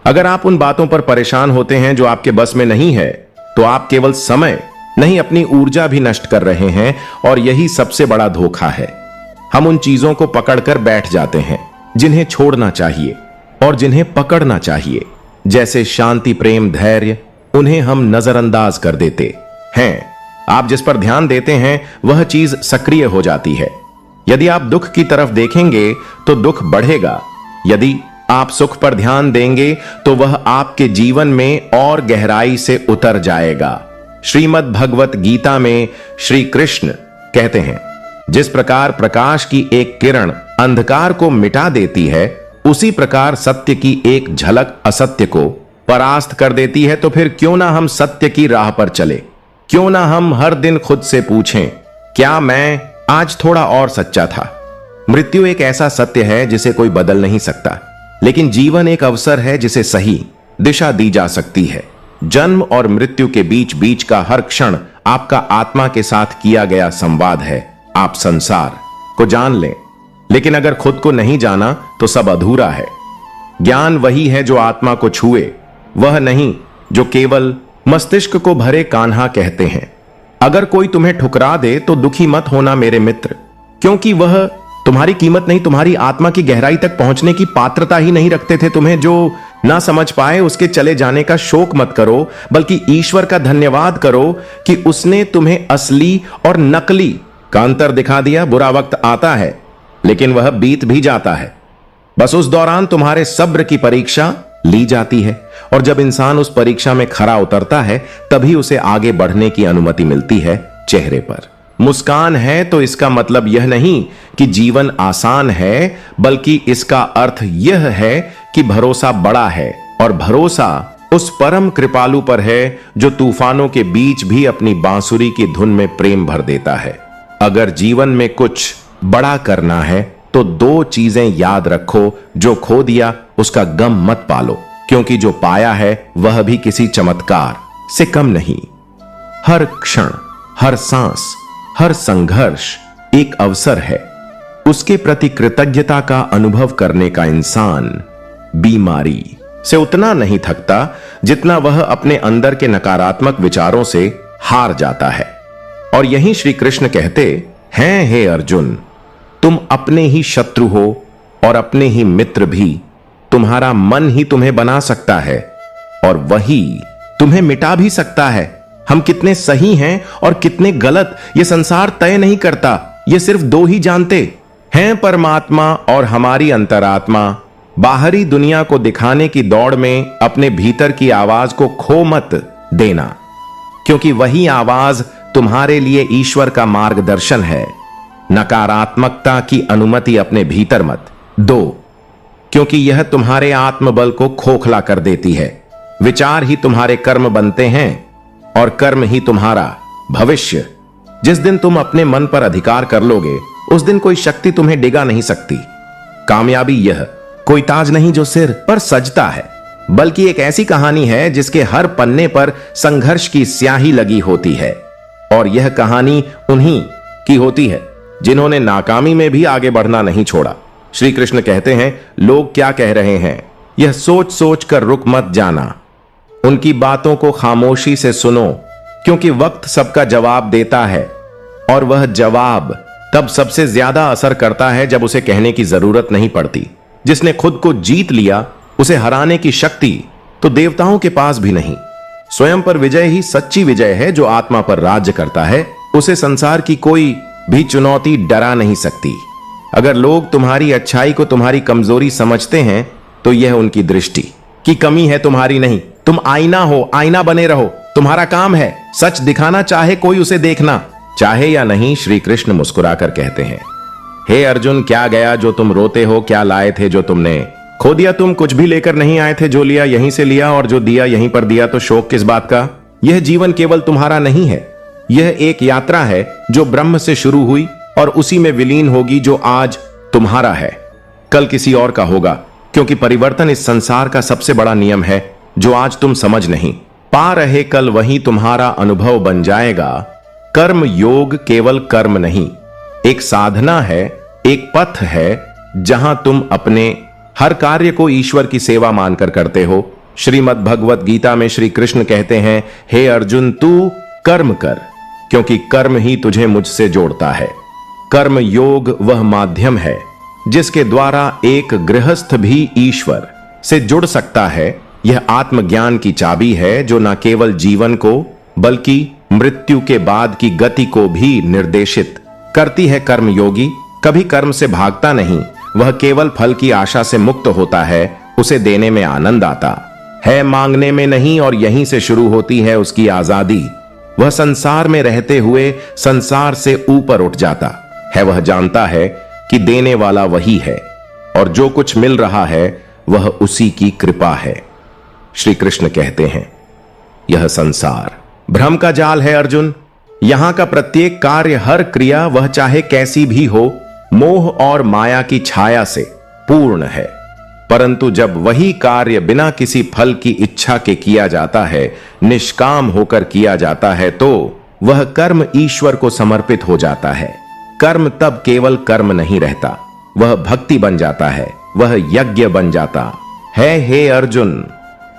अगर आप उन बातों पर परेशान होते हैं जो आपके बस में नहीं है, तो आप केवल समय नहीं, अपनी ऊर्जा भी नष्ट कर रहे हैं। और यही सबसे बड़ा धोखा है। हम उन चीजों को पकड़कर बैठ जाते हैं जिन्हें छोड़ना चाहिए और जिन्हें पकड़ना चाहिए, जैसे शांति, प्रेम, धैर्य, उन्हें हम नजरअंदाज कर देते हैं। आप जिस पर ध्यान देते हैं वह चीज सक्रिय हो जाती है। यदि आप दुख की तरफ देखेंगे तो दुख बढ़ेगा। यदि आप सुख पर ध्यान देंगे तो वह आपके जीवन में और गहराई से उतर जाएगा। श्रीमद् भगवत गीता में श्री कृष्ण कहते हैं, जिस प्रकार प्रकाश की एक किरण अंधकार को मिटा देती है, उसी प्रकार सत्य की एक झलक असत्य को परास्त कर देती है। तो फिर क्यों ना हम सत्य की राह पर चले? क्यों ना हम हर दिन खुद से पूछें, क्या मैं आज थोड़ा और सच्चा था? मृत्यु एक ऐसा सत्य है जिसे कोई बदल नहीं सकता, लेकिन जीवन एक अवसर है जिसे सही दिशा दी जा सकती है। जन्म और मृत्यु के बीच बीच का हर क्षण आपका आत्मा के साथ किया गया संवाद है। आप संसार को जान लें, लेकिन अगर खुद को नहीं जाना तो सब अधूरा है। ज्ञान वही है जो आत्मा को छुए, वह नहीं जो केवल मस्तिष्क को भरे। कान्हा कहते हैं, अगर कोई तुम्हें ठुकरा दे तो दुखी मत होना मेरे मित्र, क्योंकि वह तुम्हारी कीमत नहीं, तुम्हारी आत्मा की गहराई तक पहुंचने की पात्रता ही नहीं रखते थे। तुम्हें जो ना समझ पाए उसके चले जाने का शोक मत करो, बल्कि ईश्वर का धन्यवाद करो कि उसने तुम्हें असली और नकली का अंतर दिखा दिया। बुरा वक्त आता है लेकिन वह बीत भी जाता है, बस उस दौरान तुम्हारे सब्र की परीक्षा ली जाती है, और जब इंसान उस परीक्षा में खरा उतरता है तभी उसे आगे बढ़ने की अनुमति मिलती है। चेहरे पर मुस्कान है तो इसका मतलब यह नहीं कि जीवन आसान है, बल्कि इसका अर्थ यह है कि भरोसा बड़ा है, और भरोसा उस परम कृपालु पर है जो तूफानों के बीच भी अपनी बांसुरी की धुन में प्रेम भर देता है। अगर जीवन में कुछ बड़ा करना है तो दो चीजें याद रखो, जो खो दिया उसका गम मत पालो, क्योंकि जो पाया है वह भी किसी चमत्कार से कम नहीं। हर क्षण, हर सांस, हर संघर्ष एक अवसर है उसके प्रति कृतज्ञता का अनुभव करने का। इंसान बीमारी से उतना नहीं थकता जितना वह अपने अंदर के नकारात्मक विचारों से हार जाता है। और यही श्री कृष्ण कहते हैं, हे अर्जुन, तुम अपने ही शत्रु हो और अपने ही मित्र भी। तुम्हारा मन ही तुम्हें बना सकता है और वही तुम्हें मिटा भी सकता है। हम कितने सही हैं और कितने गलत ये संसार तय नहीं करता, ये सिर्फ दो ही जानते हैं, परमात्मा और हमारी अंतरात्मा। बाहरी दुनिया को दिखाने की दौड़ में अपने भीतर की आवाज को खो मत देना, क्योंकि वही आवाज तुम्हारे लिए ईश्वर का मार्गदर्शन है। नकारात्मकता की अनुमति अपने भीतर मत दो, क्योंकि यह तुम्हारे आत्मबल को खोखला कर देती है। विचार ही तुम्हारे कर्म बनते हैं और कर्म ही तुम्हारा भविष्य। जिस दिन तुम अपने मन पर अधिकार कर लोगे उस दिन कोई शक्ति तुम्हें डिगा नहीं सकती। कामयाबी यह कोई ताज नहीं जो सिर पर सजता है, बल्कि एक ऐसी कहानी है जिसके हर पन्ने पर संघर्ष की स्याही लगी होती है, और यह कहानी उन्हीं की होती है जिन्होंने नाकामी में भी आगे बढ़ना नहीं छोड़ा। श्री कृष्ण कहते हैं, लोग क्या कह रहे हैं यह सोच सोच कर रुक मत जाना, उनकी बातों को खामोशी से सुनो, क्योंकि वक्त सबका जवाब देता है, और वह जवाब तब सबसे ज्यादा असर करता है जब उसे कहने की जरूरत नहीं पड़ती। जिसने खुद को जीत लिया उसे हराने की शक्ति तो देवताओं के पास भी नहीं। स्वयं पर विजय ही सच्ची विजय है। जो आत्मा पर राज्य करता है उसे संसार की कोई भी चुनौती डरा नहीं सकती। अगर लोग तुम्हारी अच्छाई को तुम्हारी कमजोरी समझते हैं तो यह उनकी दृष्टि की कमी है, तुम्हारी नहीं। तुम आईना हो, आईना बने रहो। तुम्हारा काम है सच दिखाना, चाहे कोई उसे देखना चाहे या नहीं। श्री कृष्ण मुस्कुराकर कहते हैं, हे अर्जुन, क्या गया जो तुम रोते हो? क्या लाए थे जो तुमने खो दिया? तुम कुछ भी लेकर नहीं आए थे, जो लिया यहीं से लिया और जो दिया यहीं पर दिया, तो शोक किस बात का? यह जीवन केवल तुम्हारा नहीं है, यह एक यात्रा है जो ब्रह्म से शुरू हुई और उसी में विलीन होगी। जो आज तुम्हारा है कल किसी और का होगा, क्योंकि परिवर्तन इस संसार का सबसे बड़ा नियम है। जो आज तुम समझ नहीं पा रहे, कल वही तुम्हारा अनुभव बन जाएगा। कर्म योग केवल कर्म नहीं, एक साधना है, एक पथ है जहां तुम अपने हर कार्य को ईश्वर की सेवा मानकर करते हो। श्रीमद् भगवत गीता में श्री कृष्ण कहते हैं, हे अर्जुन, तू कर्म कर, क्योंकि कर्म ही तुझे मुझसे जोड़ता है। कर्म योग वह माध्यम है जिसके द्वारा एक गृहस्थ भी ईश्वर से जुड़ सकता है। यह आत्मज्ञान की चाबी है जो न केवल जीवन को बल्कि मृत्यु के बाद की गति को भी निर्देशित करती है। कर्मयोगी कभी कर्म से भागता नहीं, वह केवल फल की आशा से मुक्त होता है। उसे देने में आनंद आता है, मांगने में नहीं, और यहीं से शुरू होती है उसकी आजादी। वह संसार में रहते हुए संसार से ऊपर उठ जाता है। वह जानता है कि देने वाला वही है और जो कुछ मिल रहा है वह उसी की कृपा है। श्री कृष्ण कहते हैं, यह संसार भ्रम का जाल है अर्जुन। यहां का प्रत्येक कार्य, हर क्रिया, वह चाहे कैसी भी हो, मोह और माया की छाया से पूर्ण है। परंतु जब वही कार्य बिना किसी फल की इच्छा के किया जाता है, निष्काम होकर किया जाता है, तो वह कर्म ईश्वर को समर्पित हो जाता है। कर्म तब केवल कर्म नहीं रहता, वह भक्ति बन जाता है, वह यज्ञ बन जाता है। हे अर्जुन,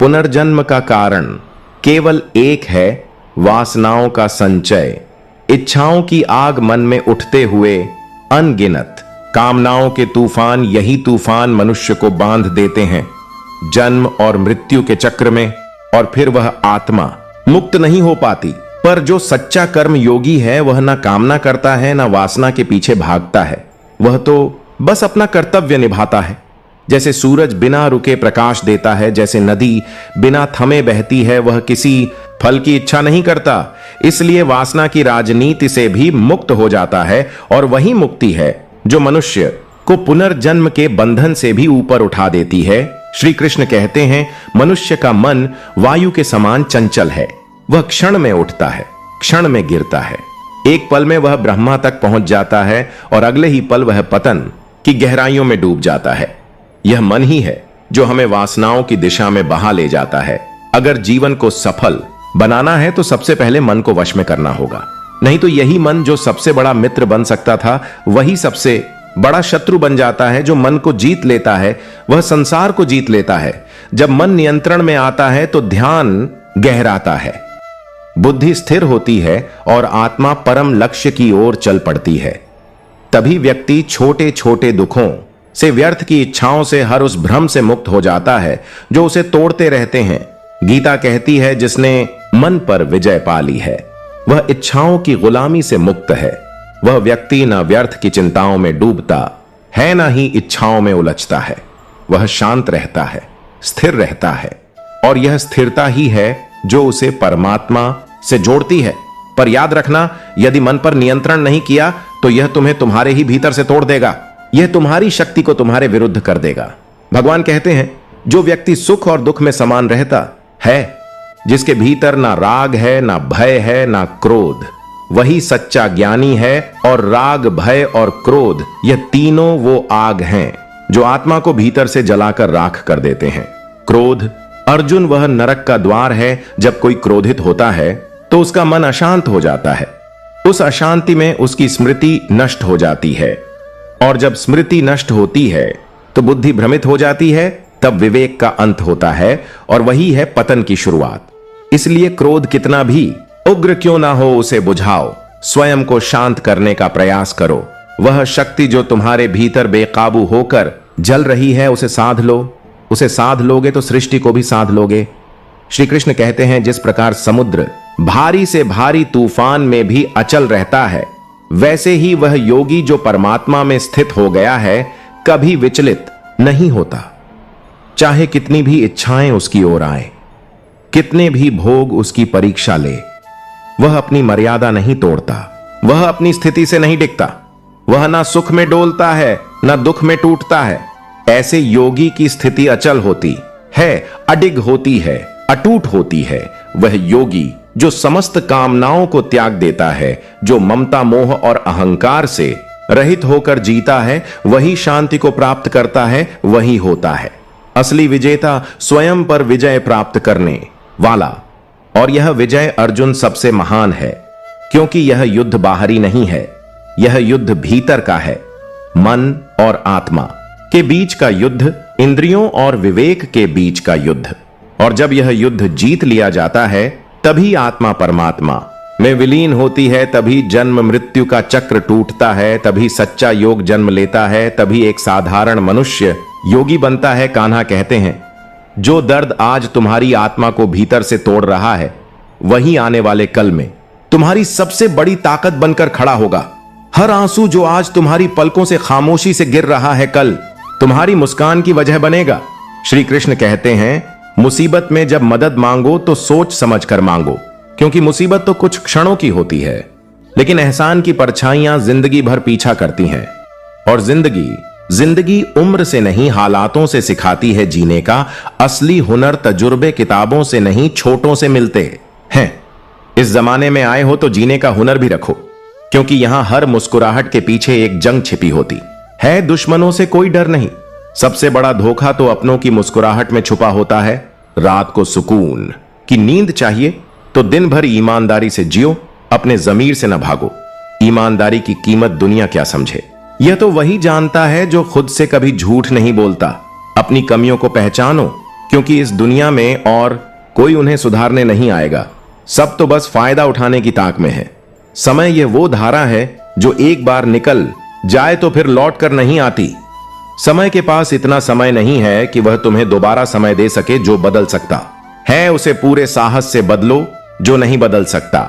पुनर्जन्म का कारण केवल एक है, वासनाओं का संचय इच्छाओं की आग मन में उठते हुए अनगिनत कामनाओं के तूफान, यही तूफान मनुष्य को बांध देते हैं जन्म और मृत्यु के चक्र में, और फिर वह आत्मा मुक्त नहीं हो पाती। पर जो सच्चा कर्म योगी है वह ना कामना करता है, ना वासना के पीछे भागता है, वह तो बस अपना कर्तव्य निभाता है। जैसे सूरज बिना रुके प्रकाश देता है, जैसे नदी बिना थमे बहती है, वह किसी फल की इच्छा नहीं करता, इसलिए वासना की राजनीति से भी मुक्त हो जाता है। और वही मुक्ति है जो मनुष्य को पुनर्जन्म के बंधन से भी ऊपर उठा देती है। श्री कृष्ण कहते हैं, मनुष्य का मन वायु के समान चंचल है, वह क्षण में उठता है, क्षण में गिरता है, एक पल में वह ब्रह्मा तक पहुंच जाता है और अगले ही पल वह पतन की गहराइयों में डूब जाता है। यह मन ही है जो हमें वासनाओं की दिशा में बहा ले जाता है। अगर जीवन को सफल बनाना है तो सबसे पहले मन को वश में करना होगा, नहीं तो यही मन जो सबसे बड़ा मित्र बन सकता था वही सबसे बड़ा शत्रु बन जाता है। जो मन को जीत लेता है वह संसार को जीत लेता है। जब मन नियंत्रण में आता है तो ध्यान गहराता है, बुद्धि स्थिर होती है और आत्मा परम लक्ष्य की ओर चल पड़ती है। तभी व्यक्ति छोटे छोटे दुखों से, व्यर्थ की इच्छाओं से, हर उस भ्रम से मुक्त हो जाता है जो उसे तोड़ते रहते हैं। गीता कहती है, जिसने मन पर विजय पा ली है वह इच्छाओं की गुलामी से मुक्त है। वह व्यक्ति न व्यर्थ की चिंताओं में डूबता है, न ही इच्छाओं में उलझता है। वह शांत रहता है, स्थिर रहता है, और यह स्थिरता ही है जो उसे परमात्मा से जोड़ती है। पर याद रखना, यदि मन पर नियंत्रण नहीं किया तो यह तुम्हें तुम्हारे ही भीतर से तोड़ देगा, यह तुम्हारी शक्ति को तुम्हारे विरुद्ध कर देगा। भगवान कहते हैं, जो व्यक्ति सुख और दुख में समान रहता है, जिसके भीतर ना राग है, ना भय है, ना क्रोध, वही सच्चा ज्ञानी है। और राग, भय और क्रोध, यह तीनों वो आग हैं जो आत्मा को भीतर से जलाकर राख कर देते हैं। क्रोध, अर्जुन, वह नरक का द्वार है। जब कोई क्रोधित होता है तो उसका मन अशांत हो जाता है, उस अशांति में उसकी स्मृति नष्ट हो जाती है, और जब स्मृति नष्ट होती है तो बुद्धि भ्रमित हो जाती है, तब विवेक का अंत होता है, और वही है पतन की शुरुआत। इसलिए क्रोध कितना भी उग्र क्यों ना हो उसे बुझाओ, स्वयं को शांत करने का प्रयास करो। वह शक्ति जो तुम्हारे भीतर बेकाबू होकर जल रही है उसे साध लो। उसे साध लोगे तो सृष्टि को भी साध लोगे। श्री कृष्ण कहते हैं, जिस प्रकार समुद्र भारी से भारी तूफान में भी अचल रहता है, वैसे ही वह योगी जो परमात्मा में स्थित हो गया है कभी विचलित नहीं होता। चाहे कितनी भी इच्छाएं उसकी ओर आए, कितने भी भोग उसकी परीक्षा ले, वह अपनी मर्यादा नहीं तोड़ता, वह अपनी स्थिति से नहीं डिगता। वह ना सुख में डोलता है, ना दुख में टूटता है। ऐसे योगी की स्थिति अचल होती है, अडिग होती है, अटूट होती है। वह योगी जो समस्त कामनाओं को त्याग देता है, जो ममता, मोह और अहंकार से रहित होकर जीता है, वही शांति को प्राप्त करता है, वही होता है असली विजेता, स्वयं पर विजय प्राप्त करने वाला। और यह विजय अर्जुन सबसे महान है, क्योंकि यह युद्ध बाहरी नहीं है, यह युद्ध भीतर का है। मन और आत्मा के बीच का युद्ध, इंद्रियों और विवेक के बीच का युद्ध। और जब यह युद्ध जीत लिया जाता है तभी आत्मा परमात्मा में विलीन होती है, तभी जन्म मृत्यु का चक्र टूटता है, तभी सच्चा योग जन्म लेता है, तभी एक साधारण मनुष्य योगी बनता है। कान्हा कहते हैं, जो दर्द आज तुम्हारी आत्मा को भीतर से तोड़ रहा है वही आने वाले कल में तुम्हारी सबसे बड़ी ताकत बनकर खड़ा होगा। हर आंसू जो आज तुम्हारी पलकों से खामोशी से गिर रहा है, कल तुम्हारी मुस्कान की वजह बनेगा। श्री कृष्ण कहते हैं, मुसीबत में जब मदद मांगो तो सोच समझ कर मांगो, क्योंकि मुसीबत तो कुछ क्षणों की होती है, लेकिन एहसान की परछाइयां जिंदगी भर पीछा करती हैं। और जिंदगी उम्र से नहीं हालातों से सिखाती है जीने का। असली हुनर तजुर्बे किताबों से नहीं छोटों से मिलते हैं। इस जमाने में आए हो तो जीने का हुनर भी रखो, क्योंकि यहां हर मुस्कुराहट के पीछे एक जंग छिपी होती है। दुश्मनों से कोई डर नहीं। सबसे बड़ा धोखा तो अपनों की मुस्कुराहट में छुपा होता है। रात को सुकून की नींद चाहिए तो दिन भर ईमानदारी से जियो, अपने जमीर से न भागो। ईमानदारी की कीमत दुनिया क्या समझे, यह तो वही जानता है जो खुद से कभी झूठ नहीं बोलता। अपनी कमियों को पहचानो, क्योंकि इस दुनिया में और कोई उन्हें सुधारने नहीं आएगा। सब तो बस फायदा उठाने की ताक में है। समय यह वो धारा है जो एक बार निकल जाए तो फिर लौट कर नहीं आती। समय के पास इतना समय नहीं है कि वह तुम्हें दोबारा समय दे सके जो बदल सकता है। उसे पूरे साहस से बदलो जो नहीं बदल सकता।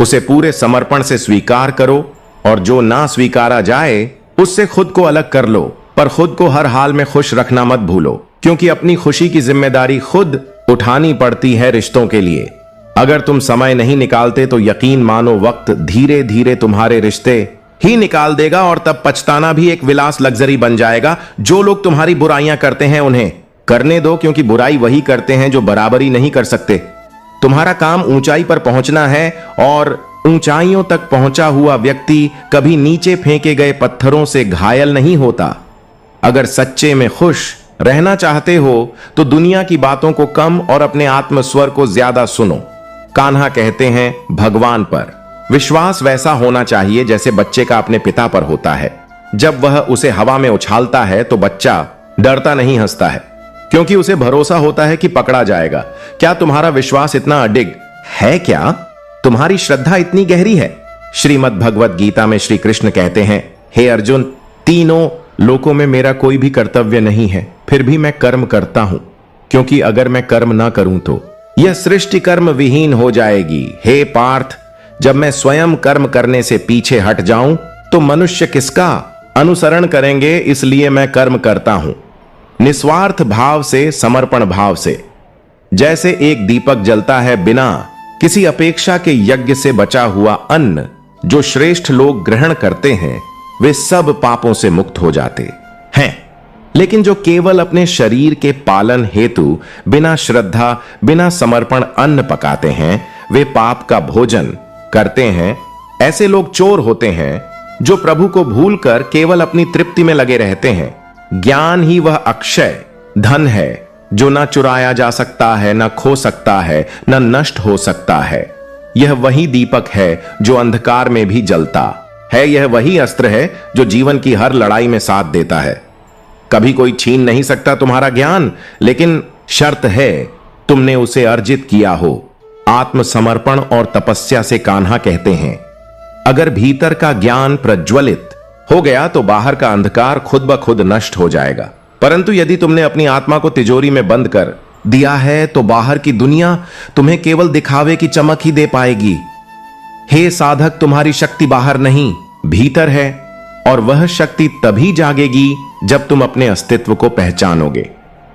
उसे पूरे समर्पण से स्वीकार करो और जो ना स्वीकारा जाए उससे खुद को अलग कर लो। पर खुद को हर हाल में खुश रखना मत भूलो, क्योंकि अपनी खुशी की जिम्मेदारी खुद उठानी पड़ती है रिश्तों के लिए। अगर तुम समय नहीं निकालते तो यकीन मानो वक्त धीरे धीरे तुम्हारे रिश्ते ही निकाल देगा, और तब पछताना भी एक विलास लग्जरी बन जाएगा। जो लोग तुम्हारी बुराइयां करते हैं उन्हें करने दो, क्योंकि बुराई वही करते हैं जो बराबरी नहीं कर सकते। तुम्हारा काम ऊंचाई पर पहुंचना है, और ऊंचाइयों तक पहुंचा हुआ व्यक्ति कभी नीचे फेंके गए पत्थरों से घायल नहीं होता। अगर सच्चे में खुश रहना चाहते हो तो दुनिया की बातों को कम और अपने आत्म स्वर को ज्यादा सुनो। कान्हा कहते हैं, भगवान पर विश्वास वैसा होना चाहिए जैसे बच्चे का अपने पिता पर होता है। जब वह उसे हवा में उछालता है तो बच्चा डरता नहीं, हंसता है, क्योंकि उसे भरोसा होता है कि पकड़ा जाएगा। क्या तुम्हारा विश्वास इतना अडिग है? क्या तुम्हारी श्रद्धा इतनी गहरी है? श्रीमद् भगवत गीता में श्री कृष्ण कहते हैं, हे अर्जुन, तीनों लोकों में मेरा कोई भी कर्तव्य नहीं है, फिर भी मैं कर्म करता हूं, क्योंकि अगर मैं कर्म ना करूं तो यह सृष्टि कर्म विहीन हो जाएगी। हे पार्थ, जब मैं स्वयं कर्म करने से पीछे हट जाऊं तो मनुष्य किसका अनुसरण करेंगे? इसलिए मैं कर्म करता हूं निस्वार्थ भाव से, समर्पण भाव से। जैसे एक दीपक जलता है बिना किसी अपेक्षा के यज्ञ से बचा हुआ अन्न जो श्रेष्ठ लोग ग्रहण करते हैं, वे सब पापों से मुक्त हो जाते हैं। लेकिन जो केवल अपने शरीर के पालन हेतु बिना श्रद्धा, बिना समर्पण अन्न पकाते हैं, वे पाप का भोजन करते हैं। ऐसे लोग चोर होते हैं जो प्रभु को भूलकर केवल अपनी तृप्ति में लगे रहते हैं। ज्ञान ही वह अक्षय धन है जो ना चुराया जा सकता है, ना खो सकता है, ना नष्ट हो सकता है। यह वही दीपक है जो अंधकार में भी जलता है। यह वही अस्त्र है जो जीवन की हर लड़ाई में साथ देता है। कभी कोई छीन नहीं सकता तुम्हारा ज्ञान, लेकिन शर्त है तुमने उसे अर्जित किया हो। आत्मसमर्पण और तपस्या से कान्हा कहते हैं, अगर भीतर का ज्ञान प्रज्वलित हो गया तो बाहर का अंधकार खुद ब खुद नष्ट हो जाएगा। परंतु यदि तुमने अपनी आत्मा को तिजोरी में बंद कर दिया है तो बाहर की दुनिया तुम्हें केवल दिखावे की चमक ही दे पाएगी। हे साधक, तुम्हारी शक्ति बाहर नहीं, भीतर है, और वह शक्ति तभी जागेगी जब तुम अपने अस्तित्व को पहचानोगे।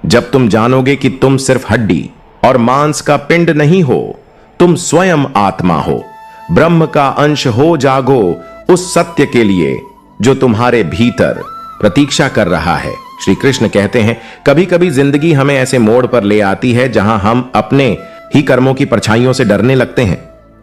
जब तुम जानोगे कि तुम सिर्फ हड्डी और मांस का पिंड नहीं हो, तुम स्वयं आत्मा हो, ब्रह्म का अंश हो। जागो उस सत्य के लिए जो तुम्हारे भीतर प्रतीक्षा कर रहा है। श्री कृष्ण कहते हैं, कभी कभी जिंदगी हमें ऐसे मोड़ पर ले आती है जहां हम अपने ही कर्मों की परछाइयों से डरने लगते हैं,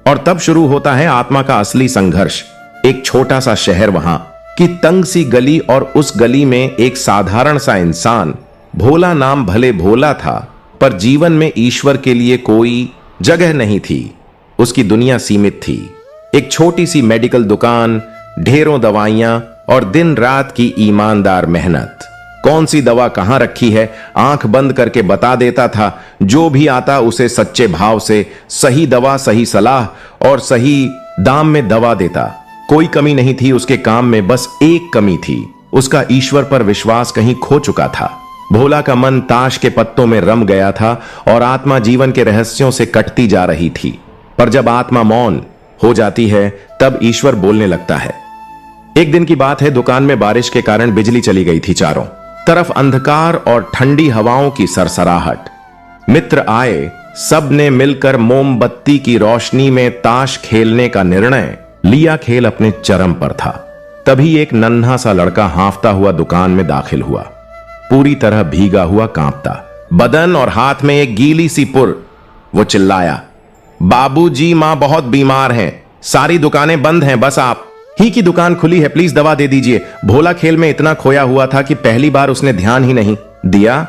और तब शुरू होता है आत्मा का असली संघर्ष। एक छोटा सा शहर वहां की तंग सी गली, और उस गली में एक साधारण सा इंसान, भोला नाम भले भोला था, पर जीवन में ईश्वर के लिए कोई जगह नहीं थी। उसकी दुनिया सीमित थी। एक छोटी सी मेडिकल दुकान, ढेरों दवाइयां और दिन रात की ईमानदार मेहनत। कौन सी दवा कहां रखी है आंख बंद करके बता देता था। जो भी आता उसे सच्चे भाव से सही दवा, सही सलाह और सही दाम में दवा देता। कोई कमी नहीं थी उसके काम में, बस एक कमी थी, उसका ईश्वर पर विश्वास कहीं खो चुका था। भोला का मन ताश के पत्तों में रम गया था और आत्मा जीवन के रहस्यों से कटती जा रही थी। पर जब आत्मा मौन हो जाती है तब ईश्वर बोलने लगता है। एक दिन की बात है, दुकान में बारिश के कारण बिजली चली गई थी। चारों तरफ अंधकार और ठंडी हवाओं की सरसराहट। मित्र आए, सब ने मिलकर मोमबत्ती की रोशनी में ताश खेलने का निर्णय लिया। खेल अपने चरम पर था। तभी एक नन्हा सा लड़का हांफता हुआ दुकान में दाखिल हुआ, पूरी तरह भीगा हुआ, कांपता बदन और हाथ में एक गीली सी पुर। वो चिल्लाया, बाबूजी, मां बहुत बीमार हैं, सारी दुकानें बंद हैं, बस आप ही की दुकान खुली है, प्लीज दवा दे दीजिए। भोला खेल में इतना खोया हुआ था कि पहली बार उसने ध्यान ही नहीं दिया।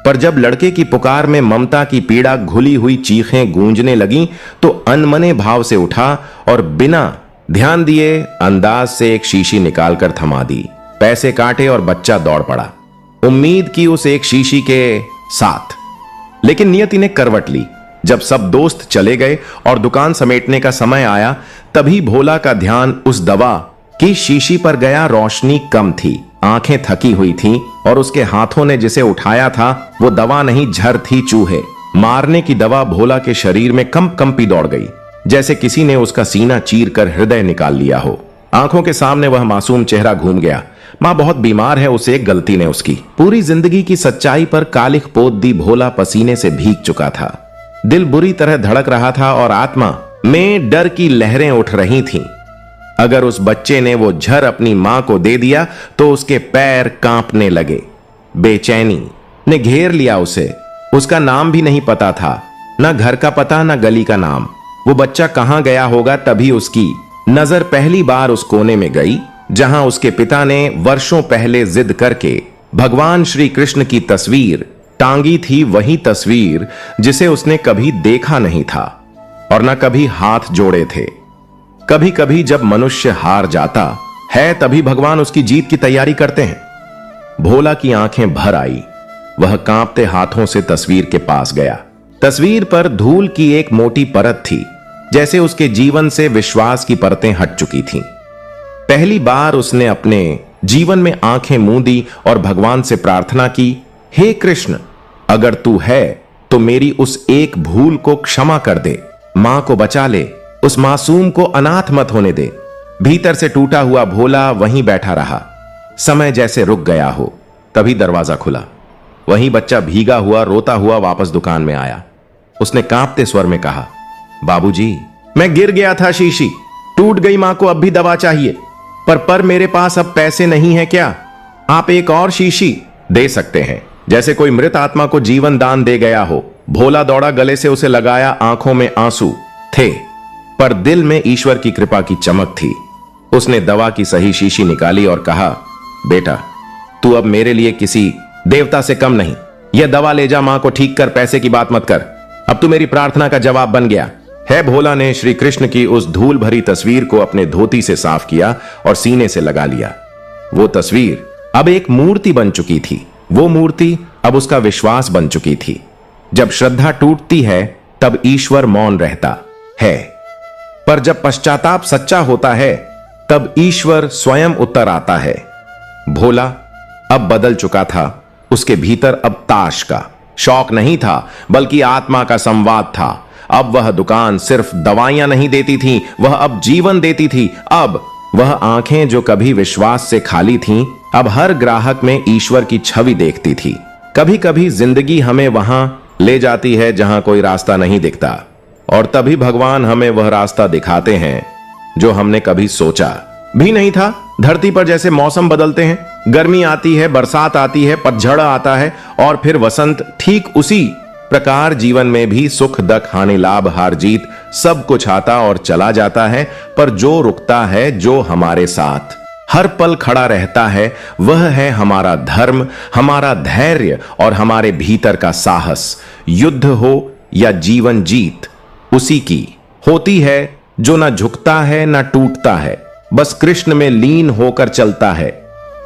पर जब लड़के की पुकार में ममता की पीड़ा घुली हुई चीखें गूंजने लगीं तो अनमने भाव से उठा और बिना ध्यान दिए अंदाज से एक शीशी निकालकर थमा दी। पैसे काटे और बच्चा दौड़ पड़ा, उम्मीद की उस एक शीशी के साथ। लेकिन नियति ने करवट ली। जब सब दोस्त चले गए और दुकान समेटने का समय आया तभी भोला का ध्यान उस दवा की शीशी पर गया। रोशनी कम थी, आंखें थकी हुई थीं और उसके हाथों ने जिसे उठाया था वो दवा नहीं, झर थी, चूहे मारने की दवा। भोला के शरीर में कंपी दौड़ गई, जैसे किसी ने उसका सीना चीर कर हृदय निकाल लिया हो। आंखों के सामने वह मासूम चेहरा घूम गया। मां बहुत बीमार है, उसे एक गलती ने उसकी पूरी जिंदगी की सच्चाई पर कालिख पोत दी। भोला पसीने से भीग चुका था, दिल बुरी तरह धड़क रहा था और आत्मा में डर की लहरें उठ रही थीं। अगर उस बच्चे ने वो झर अपनी मां को दे दिया तो उसके पैर कांपने लगे। बेचैनी ने घेर लिया उसे। उसका नाम भी नहीं पता था, ना घर का पता, ना गली का नाम। वो बच्चा कहां गया होगा? तभी उसकी नजर पहली बार उस कोने में गई जहां उसके पिता ने वर्षों पहले जिद करके भगवान श्री कृष्ण की तस्वीर टांगी थी। वही तस्वीर जिसे उसने कभी देखा नहीं था और न कभी हाथ जोड़े थे। कभी कभी जब मनुष्य हार जाता है तभी भगवान उसकी जीत की तैयारी करते हैं। भोला की आंखें भर आई। वह कांपते हाथों से तस्वीर के पास गया। तस्वीर पर धूल की एक मोटी परत थी, जैसे उसके जीवन से विश्वास की परतें हट चुकी थीं। पहली बार उसने अपने जीवन में आंखें मूंदी और भगवान से प्रार्थना की, हे कृष्ण, अगर तू है तो मेरी उस एक भूल को क्षमा कर दे, मां को बचा ले, उस मासूम को अनाथ मत होने दे। भीतर से टूटा हुआ भोला वहीं बैठा रहा, समय जैसे रुक गया हो। तभी दरवाजा खुला। वहीं बच्चा भीगा हुआ रोता हुआ वापस दुकान में आया। उसने कांपते स्वर में कहा, बाबूजी, मैं गिर गया था, शीशी टूट गई, मां को अब भी दवा चाहिए, पर मेरे पास अब पैसे नहीं है। क्या आप एक और शीशी दे सकते हैं? जैसे कोई मृत आत्मा को जीवन दान दे गया हो। भोला दौड़ा, गले से उसे लगाया। आंखों में आंसू थे पर दिल में ईश्वर की कृपा की चमक थी। उसने दवा की सही शीशी निकाली और कहा, बेटा, तू अब मेरे लिए किसी देवता से कम नहीं। यह दवा ले जा, मां को ठीक कर, पैसे की बात मत कर। अब तू मेरी प्रार्थना का जवाब बन गया है। भोला ने श्री कृष्ण की उस धूल भरी तस्वीर को अपने धोती से साफ किया और सीने से लगा लिया। वो तस्वीर अब एक मूर्ति बन चुकी थी। वो मूर्ति अब उसका विश्वास बन चुकी थी। जब श्रद्धा टूटती है तब ईश्वर मौन रहता है, पर जब पश्चाताप सच्चा होता है तब ईश्वर स्वयं उतर आता है। भोला अब बदल चुका था। उसके भीतर अब ताश का शौक नहीं था, बल्कि आत्मा का संवाद था। अब वह दुकान सिर्फ दवाइयां नहीं देती थी, वह अब जीवन देती थी। अब वह आंखें जो कभी विश्वास से खाली थीं, अब हर ग्राहक में ईश्वर की छवि देखती थी। कभी कभी जिंदगी हमें वहां ले जाती है जहां कोई रास्ता नहीं दिखता, और तभी भगवान हमें वह रास्ता दिखाते हैं जो हमने कभी सोचा भी नहीं था। धरती पर जैसे मौसम बदलते हैं, गर्मी आती है, बरसात आती है, पतझड़ आता है और फिर वसंत, ठीक उसी प्रकार जीवन में भी सुख दुख, हानि लाभ हार जीत सब कुछ आता और चला जाता है। पर जो रुकता है, जो हमारे साथ हर पल खड़ा रहता है, वह है हमारा धर्म, हमारा धैर्य और हमारे भीतर का साहस। युद्ध हो या जीवन जीत उसी की होती है, जो ना झुकता है ना टूटता है, बस कृष्ण में लीन होकर चलता है।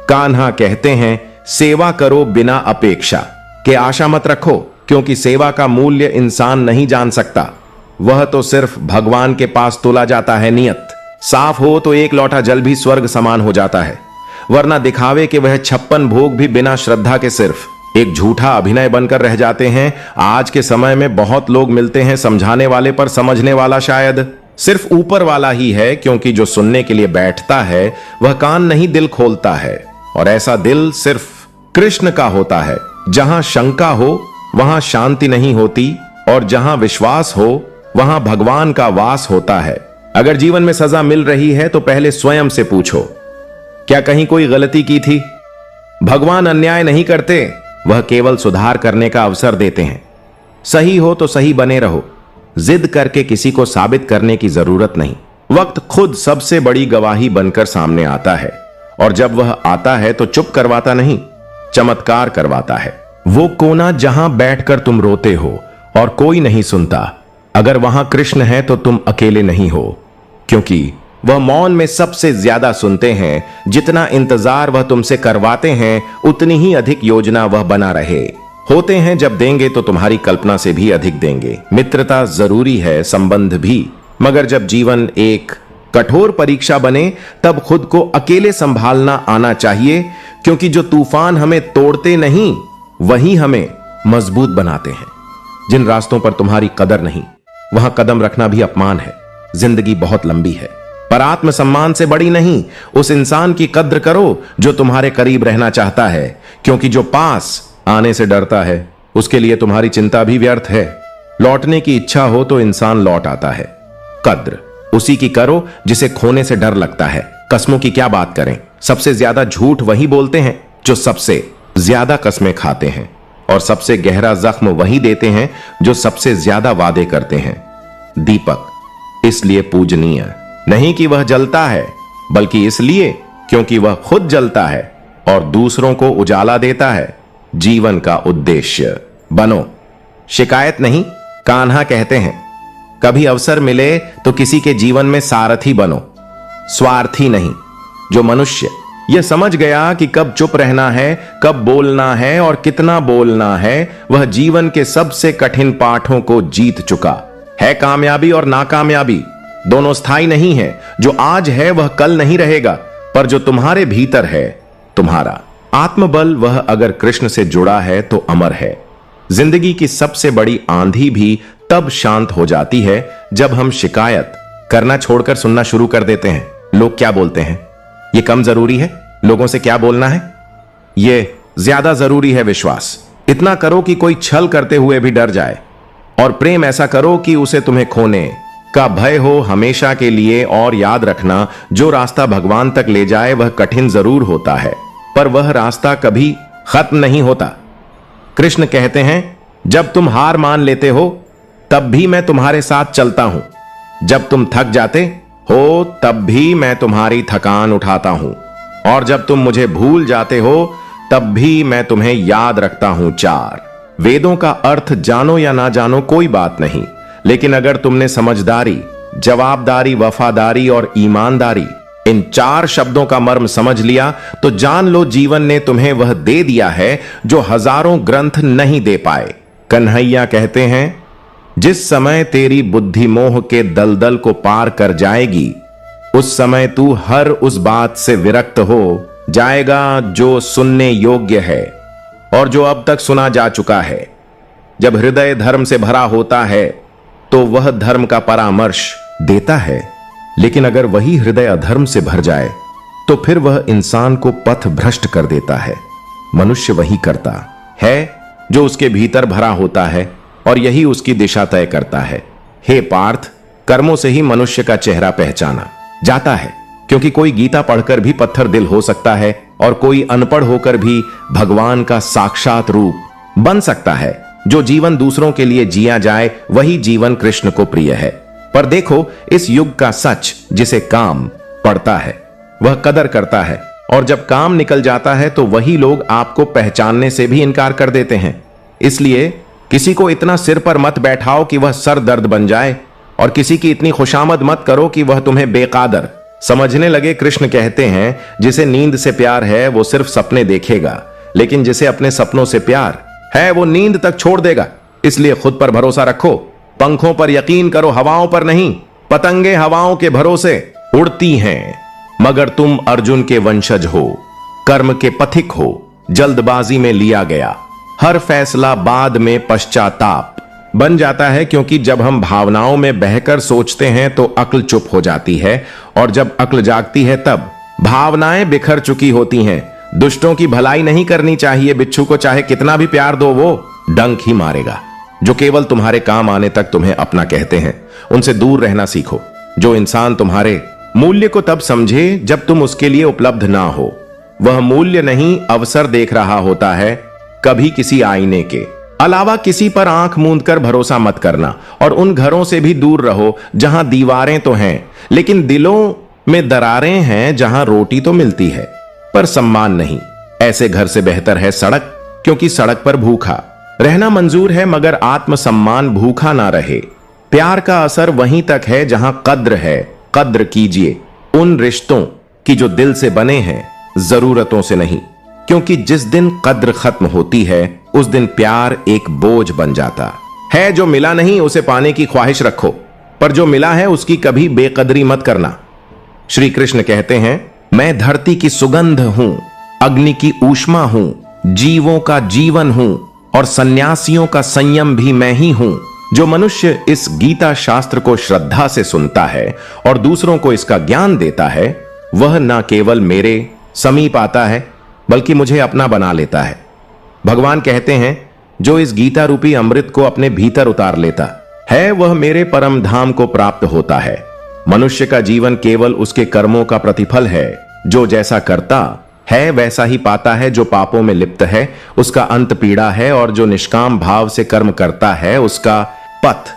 कान्हा कहते हैं, सेवा करो बिना अपेक्षा के आशा मत रखो, क्योंकि सेवा का मूल्य इंसान नहीं जान सकता। वह तो सिर्फ भगवान के पास तोला जाता है। नियत साफ हो तो एक लोटा जल भी स्वर्ग समान हो जाता है, वरना दिखावे के वह 56 भोग भी बिना श्रद्धा के सिर्फ एक झूठा अभिनय बनकर रह जाते हैं। आज के समय में बहुत लोग मिलते हैं समझाने वाले, पर समझने वाला शायद सिर्फ ऊपर वाला ही है, क्योंकि जो सुनने के लिए बैठता है वह कान नहीं दिल खोलता है, और ऐसा दिल सिर्फ कृष्ण का होता है। जहां शंका हो वहां शांति नहीं होती, और जहां विश्वास हो वहां भगवान का वास होता है। अगर जीवन में सजा मिल रही है तो पहले स्वयं से पूछो, क्या कहीं कोई गलती की थी? भगवान अन्याय नहीं करते, वह केवल सुधार करने का अवसर देते हैं। सही हो तो सही बने रहो, जिद करके किसी को साबित करने की जरूरत नहीं। वक्त खुद सबसे बड़ी गवाही बनकर सामने आता है, और जब वह आता है तो चुप करवाता नहीं, चमत्कार करवाता है। वो कोना जहां बैठकर तुम रोते हो और कोई नहीं सुनता, अगर वहां कृष्ण है तो तुम अकेले नहीं हो, क्योंकि वह मौन में सबसे ज्यादा सुनते हैं। जितना इंतजार वह तुमसे करवाते हैं, उतनी ही अधिक योजना वह बना रहे होते हैं। जब देंगे तो तुम्हारी कल्पना से भी अधिक देंगे। मित्रता जरूरी है, संबंध भी, मगर जब जीवन एक कठोर परीक्षा बने तब खुद को अकेले संभालना आना चाहिए, क्योंकि जो तूफान हमें तोड़ते नहीं वही हमें मजबूत बनाते हैं। जिन रास्तों पर तुम्हारी कदर नहीं, वहां कदम रखना भी अपमान है। जिंदगी बहुत लंबी है, पर आत्मसम्मान से बड़ी नहीं। उस इंसान की कद्र करो जो तुम्हारे करीब रहना चाहता है, क्योंकि जो पास आने से डरता है उसके लिए तुम्हारी चिंता भी व्यर्थ है। लौटने की इच्छा हो तो इंसान लौट आता है। कद्र उसी की करो जिसे खोने से डर लगता है। कस्मों की क्या बात करें, सबसे ज्यादा झूठ वही बोलते हैं जो सबसे ज्यादा कस्में खाते हैं, और सबसे गहरा जख्म वही देते हैं जो सबसे ज्यादा वादे करते हैं। दीपक इसलिए पूजनीय नहीं कि वह जलता है, बल्कि इसलिए क्योंकि वह खुद जलता है और दूसरों को उजाला देता है। जीवन का उद्देश्य बनो, शिकायत नहीं। कान्हा कहते हैं, कभी अवसर मिले तो किसी के जीवन में सारथी बनो, स्वार्थी नहीं। जो मनुष्य यह समझ गया कि कब चुप रहना है, कब बोलना है और कितना बोलना है, वह जीवन के सबसे कठिन पाठों को जीत चुका है। कामयाबी और नाकामयाबी दोनों स्थायी नहीं है। जो आज है वह कल नहीं रहेगा, पर जो तुम्हारे भीतर है, तुम्हारा आत्मबल, वह अगर कृष्ण से जुड़ा है तो अमर है। जिंदगी की सबसे बड़ी आंधी भी तब शांत हो जाती है जब हम शिकायत करना छोड़कर सुनना शुरू कर देते हैं। लोग क्या बोलते हैं, यह कम जरूरी है। लोगों से क्या बोलना है, यह ज्यादा जरूरी है। विश्वास इतना करो कि कोई छल करते हुए भी डर जाए, और प्रेम ऐसा करो कि उसे तुम्हें खोने का भय हो हमेशा के लिए। और याद रखना, जो रास्ता भगवान तक ले जाए वह कठिन जरूर होता है, पर वह रास्ता कभी खत्म नहीं होता। कृष्ण कहते हैं, जब तुम हार मान लेते हो तब भी मैं तुम्हारे साथ चलता हूं। जब तुम थक जाते हो तब भी मैं तुम्हारी थकान उठाता हूं, और जब तुम मुझे भूल जाते हो तब भी मैं तुम्हें याद रखता हूं। 4 वेदों का अर्थ जानो या ना जानो कोई बात नहीं, लेकिन अगर तुमने समझदारी, जवाबदारी, वफादारी और ईमानदारी, इन 4 शब्दों का मर्म समझ लिया तो जान लो जीवन ने तुम्हें वह दे दिया है जो हजारों ग्रंथ नहीं दे पाए। कन्हैया कहते हैं, जिस समय तेरी बुद्धि मोह के दलदल को पार कर जाएगी, उस समय तू हर उस बात से विरक्त हो जाएगा जो सुनने योग्य है और जो अब तक सुना जा चुका है। जब हृदय धर्म से भरा होता है तो वह धर्म का परामर्श देता है, लेकिन अगर वही हृदय अधर्म से भर जाए तो फिर वह इंसान को पथ भ्रष्ट कर देता है। मनुष्य वही करता है जो उसके भीतर भरा होता है, और यही उसकी दिशा तय करता है। हे पार्थ, कर्मों से ही मनुष्य का चेहरा पहचाना जाता है, क्योंकि कोई गीता पढ़कर भी पत्थर दिल हो सकता है और कोई अनपढ़ होकर भी भगवान का साक्षात रूप बन सकता है। जो जीवन दूसरों के लिए जिया जाए वही जीवन कृष्ण को प्रिय है। पर देखो, इस युग का सच, जिसे काम पड़ता है वह कदर करता है, और जब काम निकल जाता है तो वही लोग आपको पहचानने से भी इनकार कर देते हैं। इसलिए किसी को इतना सिर पर मत बैठाओ कि वह सर दर्द बन जाए, और किसी की इतनी खुशामद मत करो कि वह तुम्हें बेकादर समझने लगे। कृष्ण कहते हैं, जिसे नींद से प्यार है वो सिर्फ सपने देखेगा, लेकिन जिसे अपने सपनों से प्यार है वो नींद तक छोड़ देगा। इसलिए खुद पर भरोसा रखो, पंखों पर यकीन करो, हवाओं पर नहीं। पतंगे हवाओं के भरोसे उड़ती हैं, मगर तुम अर्जुन के वंशज हो, कर्म के पथिक हो। जल्दबाजी में लिया गया हर फैसला बाद में पश्चाताप बन जाता है, क्योंकि जब हम भावनाओं में बहकर सोचते हैं तो अक्ल चुप हो जाती है, और जब अक्ल जागती है तब भावनाएं बिखर चुकी होती हैं। दुष्टों की भलाई नहीं करनी चाहिए। बिच्छू को चाहे कितना भी प्यार दो, वो डंक ही मारेगा। जो केवल तुम्हारे काम आने तक तुम्हें अपना कहते हैं, उनसे दूर रहना सीखो। जो इंसान तुम्हारे मूल्य को तब समझे जब तुम उसके लिए उपलब्ध ना हो, वह मूल्य नहीं अवसर देख रहा होता है। कभी किसी आईने के अलावा किसी पर आंख मूंद कर भरोसा मत करना, और उन घरों से भी दूर रहो जहां दीवारें तो हैं लेकिन दिलों में दरारें हैं, जहां रोटी तो मिलती है पर सम्मान नहीं। ऐसे घर से बेहतर है सड़क, क्योंकि सड़क पर भूखा रहना मंजूर है मगर आत्मसम्मान भूखा ना रहे। प्यार का असर वहीं तक है जहां कद्र है। कद्र कीजिए उन रिश्तों की जो दिल से बने हैं, जरूरतों से नहीं, क्योंकि जिस दिन कद्र खत्म होती है उस दिन प्यार एक बोझ बन जाता है। जो मिला नहीं उसे पाने की ख्वाहिश रखो, पर जो मिला है उसकी कभी बेकदरी मत करना। श्री कृष्ण कहते हैं, मैं धरती की सुगंध हूं, अग्नि की ऊष्मा हूं, जीवों का जीवन हूं और सन्यासियों का संयम भी मैं ही हूं। जो मनुष्य इस गीता शास्त्र को श्रद्धा से सुनता है और दूसरों को इसका ज्ञान देता है, वह न केवल मेरे समीप आता है बल्कि मुझे अपना बना लेता है। भगवान कहते हैं, जो इस गीता रूपी अमृत को अपने भीतर उतार लेता है, वह मेरे परम धाम को प्राप्त होता है। मनुष्य का जीवन केवल उसके कर्मों का प्रतिफल है। जो जैसा करता है वैसा ही पाता है। जो पापों में लिप्त है उसका अंत पीड़ा है, और जो निष्काम भाव से कर्म करता है उसका पथ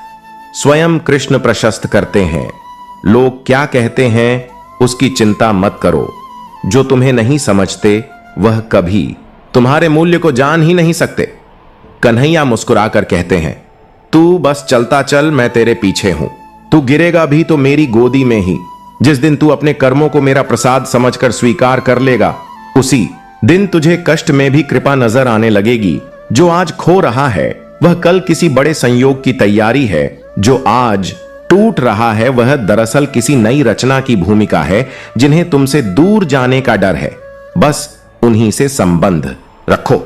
स्वयं कृष्ण प्रशस्त करते हैं। लोग क्या कहते हैं उसकी चिंता मत करो। जो तुम्हें नहीं समझते वह कभी तुम्हारे मूल्य को जान ही नहीं सकते। कन्हैया मुस्कुराकर कहते हैं, तू बस चलता चल, मैं तेरे पीछे हूं। तू गिरेगा भी तो मेरी गोदी में ही। जिस दिन तू अपने कर्मों को मेरा प्रसाद समझकर स्वीकार कर लेगा, उसी दिन तुझे कष्ट में भी कृपा नजर आने लगेगी। जो आज खो रहा है वह कल किसी बड़े संयोग की तैयारी है। जो आज टूट रहा है वह दरअसल किसी नई रचना की भूमिका है। जिन्हें तुमसे दूर जाने का डर है, बस उन्हीं से संबंध रखो,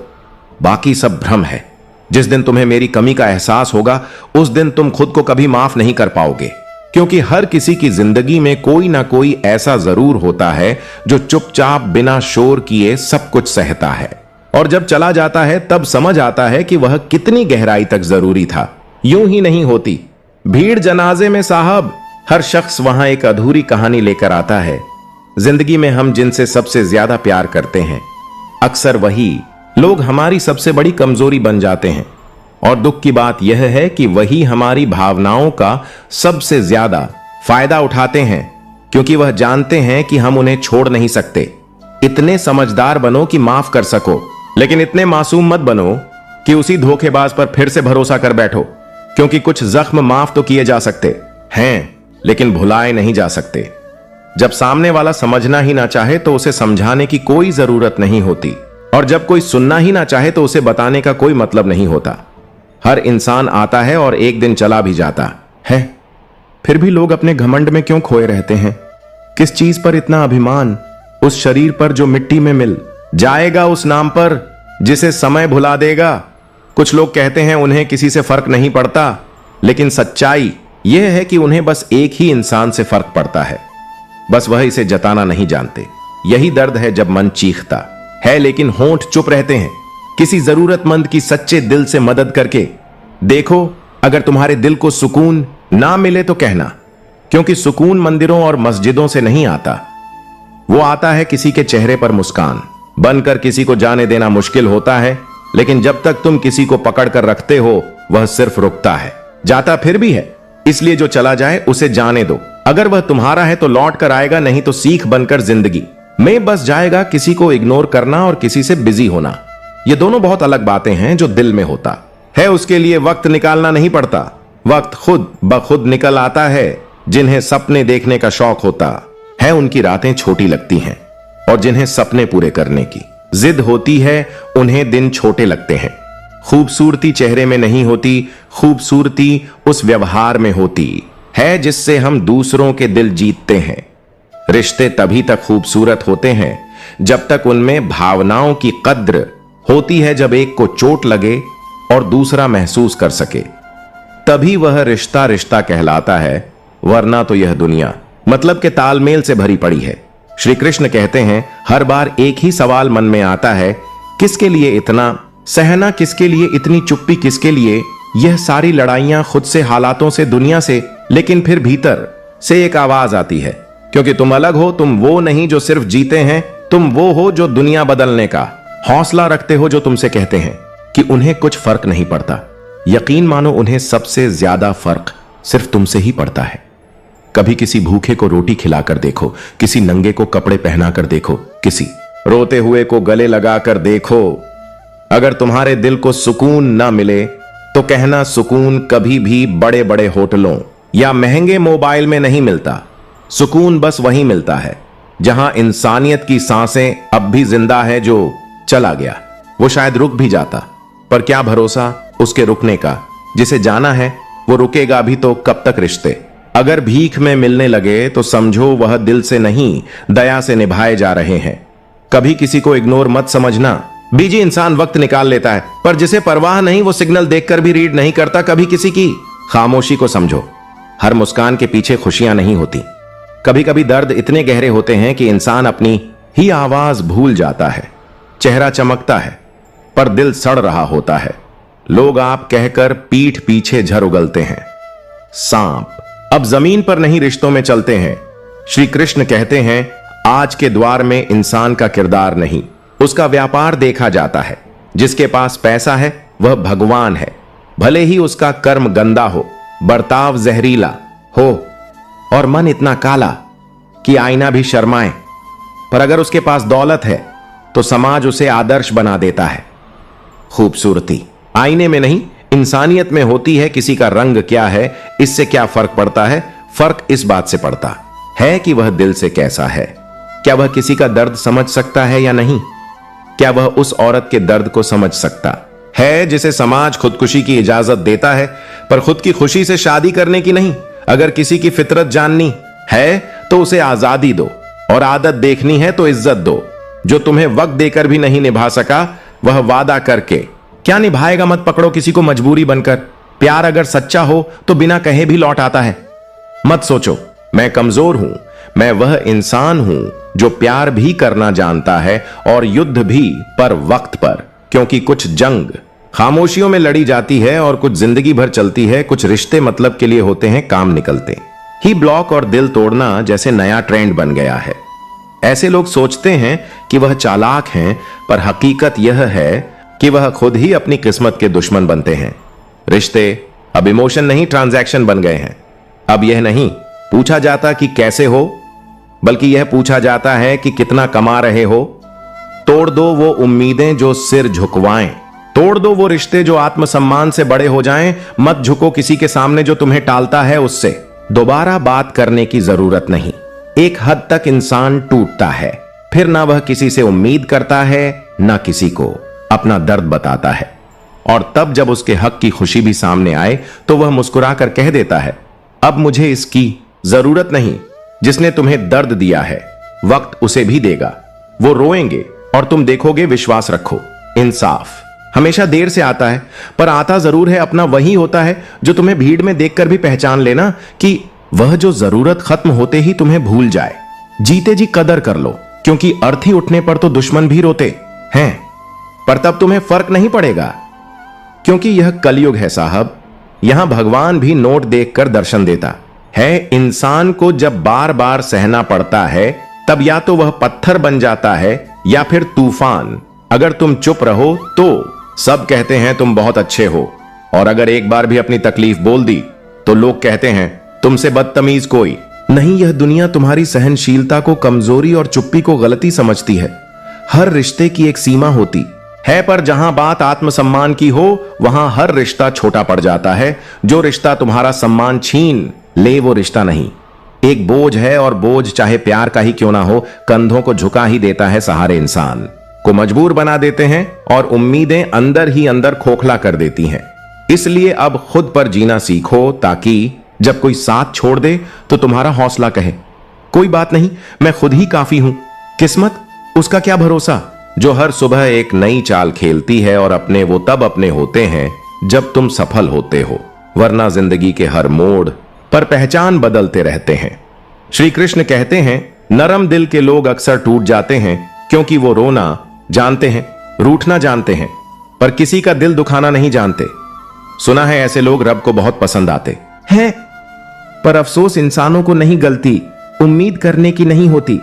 बाकी सब भ्रम है। जिस दिन तुम्हें मेरी कमी का एहसास होगा, उस दिन तुम खुद को कभी माफ नहीं कर पाओगे। क्योंकि हर किसी की जिंदगी में कोई ना कोई ऐसा जरूर होता है जो चुपचाप बिना शोर किए सब कुछ सहता है, और जब चला जाता है तब समझ आता है कि वह कितनी गहराई तक जरूरी था। यूं ही नहीं होती भीड़ जनाजे में साहब, हर शख्स वहां एक अधूरी कहानी लेकर आता है। जिंदगी में हम जिनसे सबसे ज्यादा प्यार करते हैं, अक्सर वही लोग हमारी सबसे बड़ी कमजोरी बन जाते हैं। और दुख की बात यह है कि वही हमारी भावनाओं का सबसे ज्यादा फायदा उठाते हैं, क्योंकि वह जानते हैं कि हम उन्हें छोड़ नहीं सकते। इतने समझदार बनो कि माफ कर सको, लेकिन इतने मासूम मत बनो कि उसी धोखेबाज पर फिर से भरोसा कर बैठो। क्योंकि कुछ जख्म माफ तो किए जा सकते हैं, लेकिन भुलाए नहीं जा सकते। जब सामने वाला समझना ही ना चाहे तो उसे समझाने की कोई जरूरत नहीं होती, और जब कोई सुनना ही ना चाहे तो उसे बताने का कोई मतलब नहीं होता। हर इंसान आता है और एक दिन चला भी जाता है, फिर भी लोग अपने घमंड में क्यों खोए रहते हैं? किस चीज पर इतना अभिमान? उस शरीर पर जो मिट्टी में मिल जाएगा, उस नाम पर जिसे समय भुला देगा। कुछ लोग कहते हैं उन्हें किसी से फर्क नहीं पड़ता, लेकिन सच्चाई यह है कि उन्हें बस एक ही इंसान से फर्क पड़ता है, बस वह इसे जताना नहीं जानते। यही दर्द है जब मन चीखता है लेकिन होंठ चुप रहते हैं। किसी जरूरतमंद की सच्चे दिल से मदद करके देखो, अगर तुम्हारे दिल को सुकून ना मिले तो कहना, क्योंकि सुकून मंदिरों और मस्जिदों से नहीं आता। वो आता है किसी के चेहरे पर मुस्कान बनकर। किसी को जाने देना मुश्किल होता है, लेकिन जब तक तुम किसी को पकड़ कर रखते हो वह सिर्फ रुकता है, जाता फिर भी है। इसलिए जो चला जाए उसे जाने दो। अगर वह तुम्हारा है तो लौट कर आएगा, नहीं तो सीख बनकर जिंदगी में बस जाएगा। किसी को इग्नोर करना और किसी से बिजी होना, ये दोनों बहुत अलग बातें हैं। जो दिल में होता है उसके लिए वक्त निकालना नहीं पड़ता, वक्त खुद ब खुद निकल आता है। जिन्हें सपने देखने का शौक होता है उनकी रातें छोटी लगती हैं, और जिन्हें सपने पूरे करने की जिद होती है उन्हें दिन छोटे लगते हैं। खूबसूरती चेहरे में नहीं होती, खूबसूरती उस व्यवहार में होती है जिससे हम दूसरों के दिल जीतते हैं। रिश्ते तभी तक खूबसूरत होते हैं जब तक उनमें भावनाओं की कद्र होती है। जब एक को चोट लगे और दूसरा महसूस कर सके, तभी वह रिश्ता रिश्ता कहलाता है, वरना तो यह दुनिया मतलब के तालमेल से भरी पड़ी है। श्री कृष्ण कहते हैं, हर बार एक ही सवाल मन में आता है, किसके लिए इतना सहना, किसके लिए इतनी चुप्पी, किसके लिए यह सारी लड़ाइयां खुद से, हालातों से, दुनिया से। लेकिन फिर भीतर से एक आवाज आती है, क्योंकि तुम अलग हो, तुम वो नहीं जो सिर्फ जीते हैं, तुम वो हो जो दुनिया बदलने का हौसला रखते हो, जो तुमसे कहते हैं कि उन्हें कुछ फर्क नहीं पड़ता। यकीन मानो उन्हें सबसे ज्यादा फर्क सिर्फ तुमसे ही पड़ता है। कभी किसी भूखे को रोटी खिलाकर देखो, किसी नंगे को कपड़े पहनाकर देखो, किसी रोते हुए को गले लगाकर देखो। अगर तुम्हारे दिल को सुकून ना मिले तो कहना, सुकून कभी भी बड़े बड़े होटलों या महंगे मोबाइल में नहीं मिलता। सुकून बस वहीं मिलता है जहां इंसानियत की सांसें अब भी जिंदा है। जो चला गया वो शायद रुक भी जाता, पर क्या भरोसा उसके रुकने का। जिसे जाना है वो रुकेगा भी तो कब तक रिश्ते अगर भीख में मिलने लगे तो समझो वह दिल से नहीं, दया से निभाए जा रहे हैं। कभी किसी को इग्नोर मत समझना। बिजी इंसान वक्त निकाल लेता है, पर जिसे परवाह नहीं वो सिग्नल देखकर भी रीड नहीं करता कभी किसी की। खामोशी को समझो। हर मुस्कान के पीछे खुशियां नहीं होती। कभी कभी दर्द इतने गहरे होते हैं कि इंसान अपनी ही आवाज भूल जाता है। चेहरा चमकता है पर दिल सड़ रहा होता है। लोग आप कहकर पीठ पीछे झर उगलते हैं। सांप अब जमीन पर नहीं रिश्तों में चलते हैं। श्री कृष्ण कहते हैं आज के द्वार में इंसान का किरदार नहीं, उसका व्यापार देखा जाता है। जिसके पास पैसा है वह भगवान है, भले ही उसका कर्म गंदा हो, बर्ताव जहरीला हो और मन इतना काला कि आईना भी शर्माए। पर अगर उसके पास दौलत है तो समाज उसे आदर्श बना देता है। खूबसूरती आईने में नहीं, इंसानियत में होती है। किसी का रंग क्या है इससे क्या फर्क पड़ता है? फर्क इस बात से पड़ता है कि वह दिल से कैसा है। क्या वह किसी का दर्द समझ सकता है या नहीं? क्या वह उस औरत के दर्द को समझ सकता है जिसे समाज खुदकुशी की इजाजत देता है, पर खुद की खुशी से शादी करने की नहीं? अगर किसी की फितरत जाननी है तो उसे आजादी दो, और आदत देखनी है तो इज्जत दो। जो तुम्हें वक्त देकर भी नहीं निभा सका वह वादा करके क्या निभाएगा? मत पकड़ो किसी को मजबूरी बनकर। प्यार अगर सच्चा हो तो बिना कहे भी लौट आता है। मत सोचो मैं कमजोर हूं, मैं वह इंसान हूं जो प्यार भी करना जानता है और युद्ध भी, पर वक्त पर। क्योंकि कुछ जंग खामोशियों में लड़ी जाती है और कुछ जिंदगी भर चलती है। कुछ रिश्ते मतलब के लिए होते हैं, काम निकलते ही। ब्लॉक और दिल तोड़ना जैसे नया ट्रेंड बन गया है। ऐसे लोग सोचते हैं कि वह चालाक हैं, पर हकीकत यह है कि वह खुद ही अपनी किस्मत के दुश्मन बनते हैं। रिश्ते अब इमोशन नहीं ट्रांजैक्शन बन गए हैं। अब यह नहीं पूछा जाता कि कैसे हो, बल्कि यह पूछा जाता है कि कितना कमा रहे हो। तोड़ दो वो उम्मीदें जो सिर झुकवाएं, तोड़ दो वो रिश्ते जो आत्मसम्मान से बड़े हो जाएं। मत झुको किसी के सामने जो तुम्हें टालता है, उससे दोबारा बात करने की जरूरत नहीं। एक हद तक इंसान टूटता है, फिर ना वह किसी से उम्मीद करता है ना किसी को अपना दर्द बताता है। और तब जब उसके हक की खुशी भी सामने आए तो वह मुस्कुराकर कह देता है अब मुझे इसकी जरूरत नहीं। जिसने तुम्हें दर्द दिया है वक्त उसे भी देगा। वो रोएंगे और तुम देखोगे। विश्वास रखो, इंसाफ हमेशा देर से आता है, पर आता जरूर है। अपना वही होता है जो तुम्हें भीड़ में देखकर भी पहचान लेना कि वह जो जरूरत खत्म होते ही तुम्हें भूल जाए। जीते जी कदर कर लो, क्योंकि अर्थी उठने पर तो दुश्मन भी रोते हैं, पर तब तुम्हें फर्क नहीं पड़ेगा। क्योंकि यह कलयुग है साहब। यहां भगवान भी नोट देखकर दर्शन देता है। इंसान को जब बार बार सहना पड़ता है तब या तो वह पत्थर बन जाता है या फिर तूफान। अगर तुम चुप रहो तो सब कहते हैं तुम बहुत अच्छे हो, और अगर एक बार भी अपनी तकलीफ बोल दी तो लोग कहते हैं तुमसे बदतमीज कोई नहीं। यह दुनिया तुम्हारी सहनशीलता को कमजोरी और चुप्पी को गलती समझती है। हर रिश्ते की एक सीमा होती है, पर जहां बात आत्मसम्मान की हो वहां हर रिश्ता छोटा पड़ जाता है। जो रिश्ता तुम्हारा सम्मान छीन ले वो रिश्ता नहीं, एक बोझ है। और बोझ चाहे प्यार का ही क्यों ना हो, कंधों को झुका ही देता है। सहारे इंसान को मजबूर बना देते हैं और उम्मीदें अंदर ही अंदर खोखला कर देती हैं। इसलिए अब खुद पर जीना सीखो, ताकि जब कोई साथ छोड़ दे तो तुम्हारा हौसला कहे कोई बात नहीं, मैं खुद ही काफी हूं। किस्मत उसका क्या भरोसा जो हर सुबह एक नई चाल खेलती है, और अपने वो तब अपने होते हैं जब तुम सफल होते हो, वरना जिंदगी के हर मोड़ पर पहचान बदलते रहते हैं। श्री कृष्ण कहते हैं नरम दिल के लोग अक्सर टूट जाते हैं क्योंकि वो रोना जानते हैं, रूठना जानते हैं, पर किसी का दिल दुखाना नहीं जानते। सुना है ऐसे लोग रब को बहुत पसंद आते हैं, पर अफसोस इंसानों को नहीं। गलती उम्मीद करने की नहीं होती,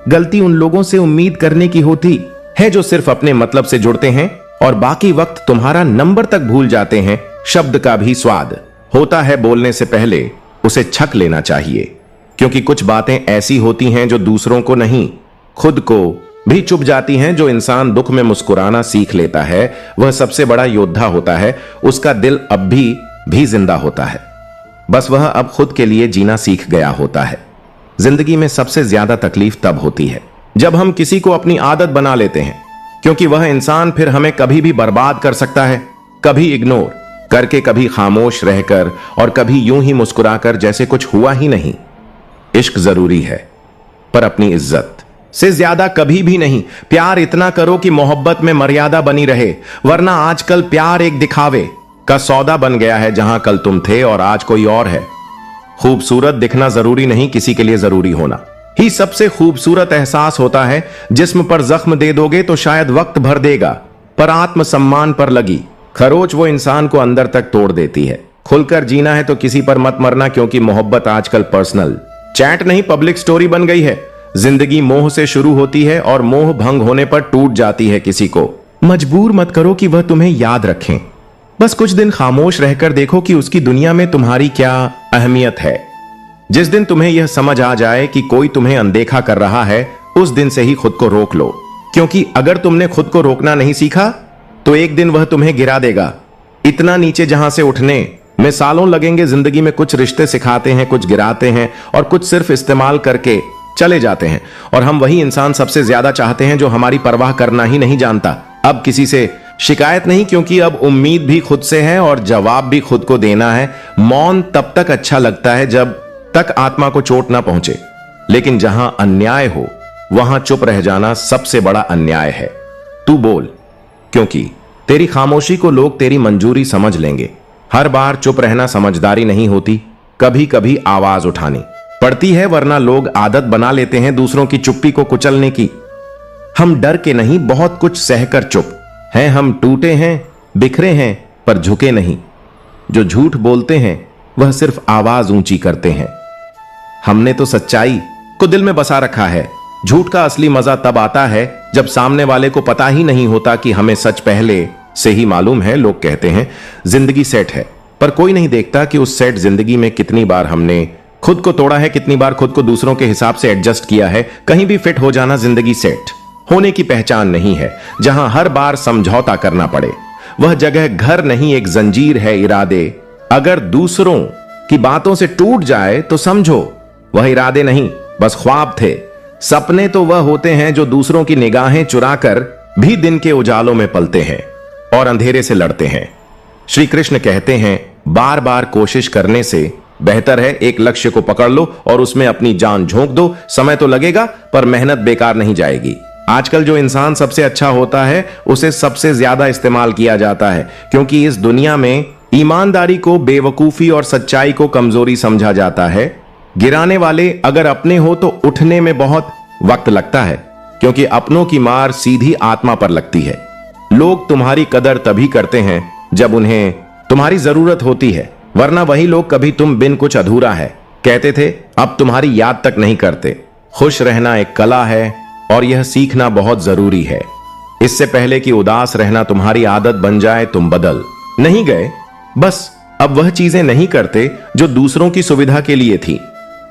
गलती उन लोगों से उम्मीद करने की होती है जो सिर्फ अपने मतलब से जुड़ते हैं और बाकी वक्त तुम्हारा नंबर तक भूल जाते हैं। शब्द का भी स्वाद होता है, बोलने से पहले उसे छक लेना चाहिए, क्योंकि कुछ बातें ऐसी होती हैं जो दूसरों को नहीं, खुद को भी चुप जाती हैं। जो इंसान दुख में मुस्कुराना सीख लेता है वह सबसे बड़ा योद्धा होता है। उसका दिल अब भी जिंदा होता है, बस वह अब खुद के लिए जीना सीख गया होता है। जिंदगी में सबसे ज्यादा तकलीफ तब होती है जब हम किसी को अपनी आदत बना लेते हैं, क्योंकि वह इंसान फिर हमें कभी भी बर्बाद कर सकता है। कभी इग्नोर, करके कभी खामोश रहकर और कभी यूं ही मुस्कुराकर जैसे कुछ हुआ ही नहीं। इश्क जरूरी है, पर अपनी इज्जत से ज्यादा कभी भी नहीं। प्यार इतना करो कि मोहब्बत में मर्यादा बनी रहे, वरना आजकल प्यार एक दिखावे का सौदा बन गया है, जहां कल तुम थे और आज कोई और है। खूबसूरत दिखना जरूरी नहीं, किसी के लिए जरूरी होना ही सबसे खूबसूरत एहसास होता है। जिस्म पर जख्म दे दोगे तो शायद वक्त भर देगा, पर आत्मसम्मान पर लगी खरोच वो इंसान को अंदर तक तोड़ देती है। खुलकर जीना है तो किसी पर मत मरना, क्योंकि मोहब्बत आजकल पर्सनल चैट नहीं पब्लिक स्टोरी बन गई है। जिंदगी मोह से शुरू होती है और मोह भंग होने पर टूट जाती है। किसी को मजबूर मत करो कि वह तुम्हें याद रखें, बस कुछ दिन खामोश रहकर देखो कि उसकी दुनिया में तुम्हारी क्या अहमियत है। जिस दिन तुम्हें यह समझ आ जाए कि कोई तुम्हें अनदेखा कर रहा है, उस दिन से ही खुद को रोक लो, क्योंकि अगर तुमने खुद को रोकना नहीं सीखा तो एक दिन वह तुम्हें गिरा देगा। इतना नीचे जहां से उठने में सालों लगेंगे। जिंदगी में कुछ रिश्ते सिखाते हैं, कुछ गिराते हैं और कुछ सिर्फ इस्तेमाल करके चले जाते हैं। और हम वही इंसान सबसे ज्यादा चाहते हैं जो हमारी परवाह करना ही नहीं जानता। अब किसी से शिकायत नहीं, क्योंकि अब उम्मीद भी खुद से है और जवाब भी खुद को देना है। मौन तब तक अच्छा लगता है जब तक आत्मा को चोट ना पहुंचे, लेकिन जहां अन्याय हो वहां चुप रह जाना सबसे बड़ा अन्याय है। तू बोल, क्योंकि तेरी खामोशी को लोग तेरी मंजूरी समझ लेंगे। हर बार चुप रहना समझदारी नहीं होती, कभी कभी आवाज उठानी पड़ती है, वरना लोग आदत बना लेते हैं दूसरों की चुप्पी को कुचलने की। हम डर के नहीं, बहुत कुछ सहकर चुप हैं। हम टूटे हैं, बिखरे हैं, पर झुके नहीं। जो झूठ बोलते हैं वह सिर्फ आवाज ऊंची करते हैं। हमने तो सच्चाई को दिल में बसा रखा है। झूठ का असली मजा तब आता है जब सामने वाले को पता ही नहीं होता कि हमें सच पहले से ही मालूम है। लोग कहते हैं जिंदगी सेट है, पर कोई नहीं देखता कि उस सेट जिंदगी में कितनी बार हमने खुद को तोड़ा है, कितनी बार खुद को दूसरों के हिसाब से एडजस्ट किया है। कहीं भी फिट हो जाना जिंदगी सेट होने की पहचान नहीं है। जहां हर बार समझौता करना पड़े, वह जगह घर नहीं, एक जंजीर है इरादे। अगर दूसरों की बातों से टूट जाए तो समझो वह इरादे नहीं, बस ख्वाब थे। सपने तो वह होते हैं जो दूसरों की निगाहें चुराकर भी दिन के उजालों में पलते हैं और अंधेरे से लड़ते हैं। श्री कृष्ण कहते हैं, बार बार कोशिश करने से बेहतर है एक लक्ष्य को पकड़ लो और उसमें अपनी जान झोंक दो। समय तो लगेगा, पर मेहनत बेकार नहीं जाएगी। आजकल जो इंसान सबसे अच्छा होता है उसे सबसे ज्यादा इस्तेमाल किया जाता है, क्योंकि इस दुनिया में ईमानदारी को बेवकूफी और सच्चाई को कमजोरी समझा जाता है। गिराने वाले अगर अपने हो तो उठने में बहुत वक्त लगता है, क्योंकि अपनों की मार सीधी आत्मा पर लगती है। लोग तुम्हारी कदर तभी करते हैं जब उन्हें तुम्हारी जरूरत होती है, वरना वही लोग कभी तुम बिन कुछ अधूरा है कहते थे, अब तुम्हारी याद तक नहीं करते। खुश रहना एक कला है और यह सीखना बहुत जरूरी है। इससे पहले कि उदास रहना तुम्हारी आदत बन जाए, तुम बदल नहीं गए, बस अब वह चीजें नहीं करते जो दूसरों की सुविधा के लिए थी।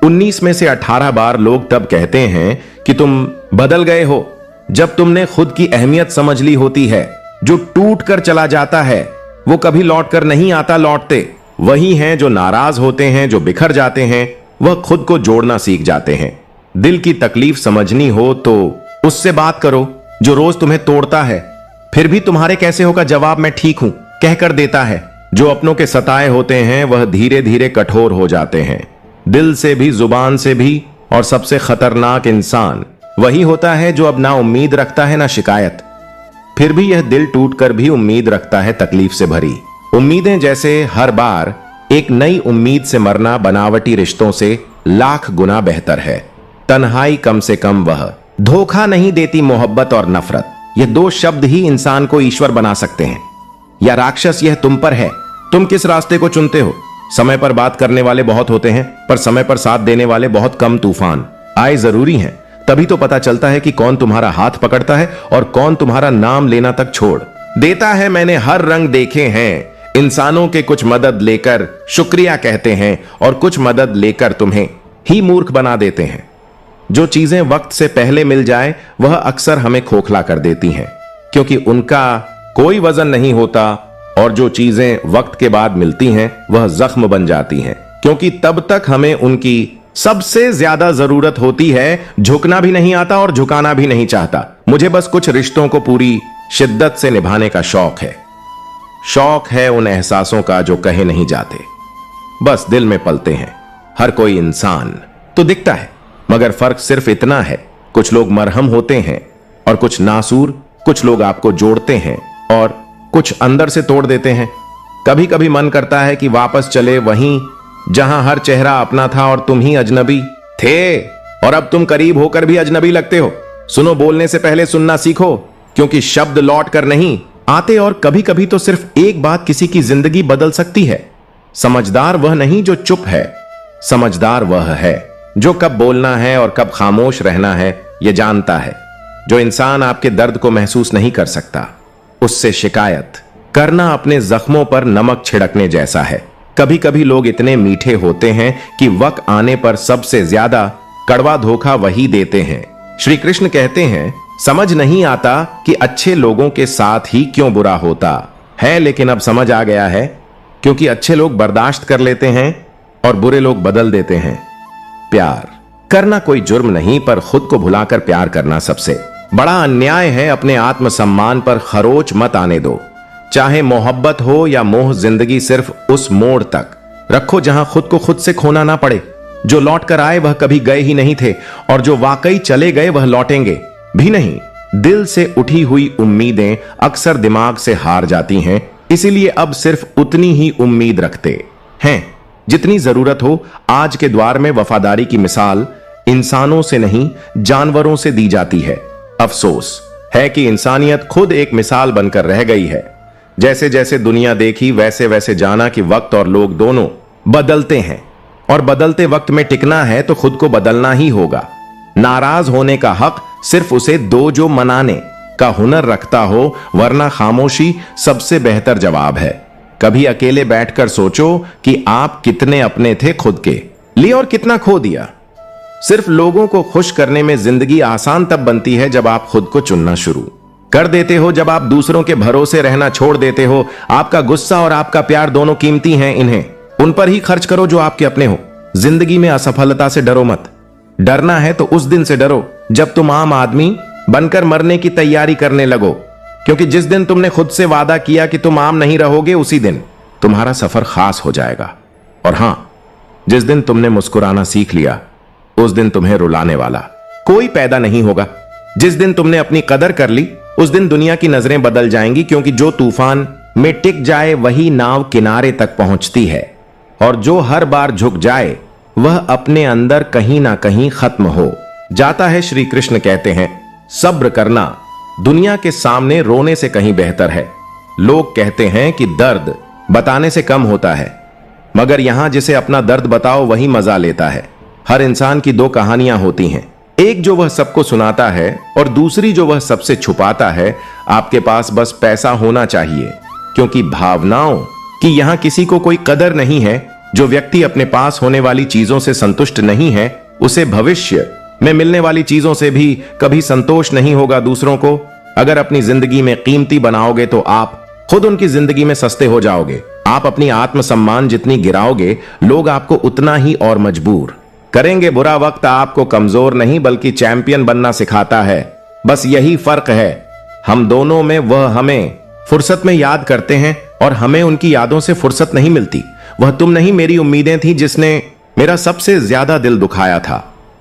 19 में से 18 बार लोग तब कहते हैं कि तुम बदल गए हो जब तुमने खुद की अहमियत समझ ली होती है। जो टूट कर चला जाता है वो कभी लौट कर नहीं आता। लौटते वही हैं जो नाराज होते हैं, जो बिखर जाते हैं वह खुद को जोड़ना सीख जाते हैं। दिल की तकलीफ समझनी हो तो उससे बात करो जो रोज तुम्हें तोड़ता है, फिर भी तुम्हारे कैसे होगा जवाब मैं ठीक हूं कहकर देता है। जो अपनों के सताए होते हैं वह धीरे धीरे कठोर हो जाते हैं, दिल से भी, जुबान से भी। और सबसे खतरनाक इंसान वही होता है जो अब ना उम्मीद रखता है ना शिकायत, फिर भी यह दिल टूटकर भी उम्मीद रखता है, तकलीफ से भरी उम्मीदें। जैसे हर बार एक नई उम्मीद से मरना बनावटी रिश्तों से लाख गुना बेहतर है। तन्हाई कम से कम वह धोखा नहीं देती। मोहब्बत और नफरत, ये दो शब्द ही इंसान को ईश्वर बना सकते हैं या राक्षस। यह तुम पर है, तुम किस रास्ते को चुनते हो। समय पर बात करने वाले बहुत होते हैं, पर समय पर साथ देने वाले बहुत कम। तूफान आए जरूरी हैं, तभी तो पता चलता है कि कौन तुम्हारा हाथ पकड़ता है और कौन तुम्हारा नाम लेना तक छोड़ देता है। मैंने हर रंग देखे हैं इंसानों के, कुछ मदद लेकर शुक्रिया कहते हैं और कुछ मदद लेकर तुम्हें ही मूर्ख बना देते हैं। जो चीजें वक्त से पहले मिल जाए वह अक्सर हमें खोखला कर देती हैं, क्योंकि उनका कोई वजन नहीं होता। और जो चीजें वक्त के बाद मिलती हैं वह जख्म बन जाती हैं, क्योंकि तब तक हमें उनकी सबसे ज्यादा जरूरत होती है। झुकना भी नहीं आता और झुकाना भी नहीं चाहता। मुझे बस कुछ रिश्तों को पूरी शिद्दत से निभाने का शौक है। शौक है उन एहसासों का जो कहे नहीं जाते, बस दिल में पलते हैं। हर कोई इंसान तो दिखता है, मगर फर्क सिर्फ इतना है, कुछ लोग मरहम होते हैं और कुछ नासूर। कुछ लोग आपको जोड़ते हैं और कुछ अंदर से तोड़ देते हैं। कभी कभी मन करता है कि वापस चले वहीं जहां हर चेहरा अपना था और तुम ही अजनबी थे, और अब तुम करीब होकर भी अजनबी लगते हो। सुनो, बोलने से पहले सुनना सीखो, क्योंकि शब्द लौट कर नहीं आते, और कभी कभी तो सिर्फ एक बात किसी की जिंदगी बदल सकती है। समझदार वह नहीं जो चुप है, समझदार वह है जो कब बोलना है और कब खामोश रहना है यह जानता है। जो इंसान आपके दर्द को महसूस नहीं कर सकता, उससे शिकायत करना अपने जख्मों पर नमक छिड़कने जैसा है। कभी कभी लोग इतने मीठे होते हैं कि वक्त आने पर सबसे ज्यादा कड़वा धोखा वही देते हैं। श्री कृष्ण कहते हैं, समझ नहीं आता कि अच्छे लोगों के साथ ही क्यों बुरा होता है, लेकिन अब समझ आ गया है, क्योंकि अच्छे लोग बर्दाश्त कर लेते हैं और बुरे लोग बदल देते हैं। प्यार करना कोई जुर्म नहीं, पर खुद को भुलाकर प्यार करना सबसे बड़ा अन्याय है। अपने आत्मसम्मान पर खरोच मत आने दो। चाहे मोहब्बत हो या मोह, जिंदगी सिर्फ उस मोड़ तक रखो जहां खुद को खुद से खोना ना पड़े। जो लौट कर आए वह कभी गए ही नहीं थे, और जो वाकई चले गए वह लौटेंगे भी नहीं। दिल से उठी हुई उम्मीदें अक्सर दिमाग से हार जाती हैं, इसीलिए अब सिर्फ उतनी ही उम्मीद रखते हैं जितनी जरूरत हो। आज के द्वार में वफादारी की मिसाल इंसानों से नहीं, जानवरों से दी जाती है। अफसोस है कि इंसानियत खुद एक मिसाल बनकर रह गई है। जैसे जैसे दुनिया देखी, वैसे वैसे जाना कि वक्त और लोग दोनों बदलते हैं, और बदलते वक्त में टिकना है तो खुद को बदलना ही होगा। नाराज होने का हक सिर्फ उसे दो जो मनाने का हुनर रखता हो, वरना खामोशी सबसे बेहतर जवाब है। कभी अकेले बैठकर सोचो कि आप कितने अपने थे खुद के लिए और कितना खो दिया। सिर्फ लोगों को खुश करने में जिंदगी आसान तब बनती है जब आप खुद को चुनना शुरू कर देते हो, जब आप दूसरों के भरोसे रहना छोड़ देते हो। आपका गुस्सा और आपका प्यार दोनों कीमती हैं, इन्हें उन पर ही खर्च करो जो आपके अपने हो। जिंदगी में असफलता से डरो मत। डरना है तो उस दिन से डरो जब तुम आम आदमी बनकर मरने की तैयारी करने लगो, क्योंकि जिस दिन तुमने खुद से वादा किया कि तुम आम नहीं रहोगे, उसी दिन तुम्हारा सफर खास हो जाएगा। और हां, जिस दिन तुमने मुस्कुराना सीख लिया, उस दिन तुम्हें रुलाने वाला कोई पैदा नहीं होगा। जिस दिन तुमने अपनी कदर कर ली, उस दिन दुनिया की नजरें बदल जाएंगी, क्योंकि जो तूफान में टिक जाए वही नाव किनारे तक पहुंचती है, और जो हर बार झुक जाए वह अपने अंदर कहीं ना कहीं खत्म हो जाता है। श्री कृष्ण कहते हैं, सब्र करना दुनिया के सामने रोने से कहीं बेहतर है। लोग कहते हैं कि दर्द बताने से कम होता है, मगर यहां जिसे अपना दर्द बताओ वही मजा लेता है। हर इंसान की दो कहानियां होती हैं, एक जो वह सबको सुनाता है और दूसरी जो वह सबसे छुपाता है। आपके पास बस पैसा होना चाहिए, क्योंकि भावनाओं की यहां किसी को कोई कदर नहीं है। जो व्यक्ति अपने पास होने वाली चीजों से संतुष्ट नहीं है, उसे भविष्य में मिलने वाली चीजों से भी कभी संतोष नहीं होगा। दूसरों को अगर अपनी जिंदगी में कीमती बनाओगे तो आप खुद उनकी जिंदगी में सस्ते हो जाओगे। आप अपनी आत्मसम्मान जितनी गिराओगे, लोग आपको उतना ही और मजबूर करेंगे। बुरा वक्त आपको कमजोर नहीं बल्कि चैंपियन बनना सिखाता है। बस यही फर्क है हम दोनों में। वह हमें फुर्सत में याद करते हैं और हमें उनकी यादों से फुर्सत नहीं मिलती। वह तुम नहीं, मेरी उम्मीदें थी जिसने मेरा सबसे ज्यादा दिल दुखाया था।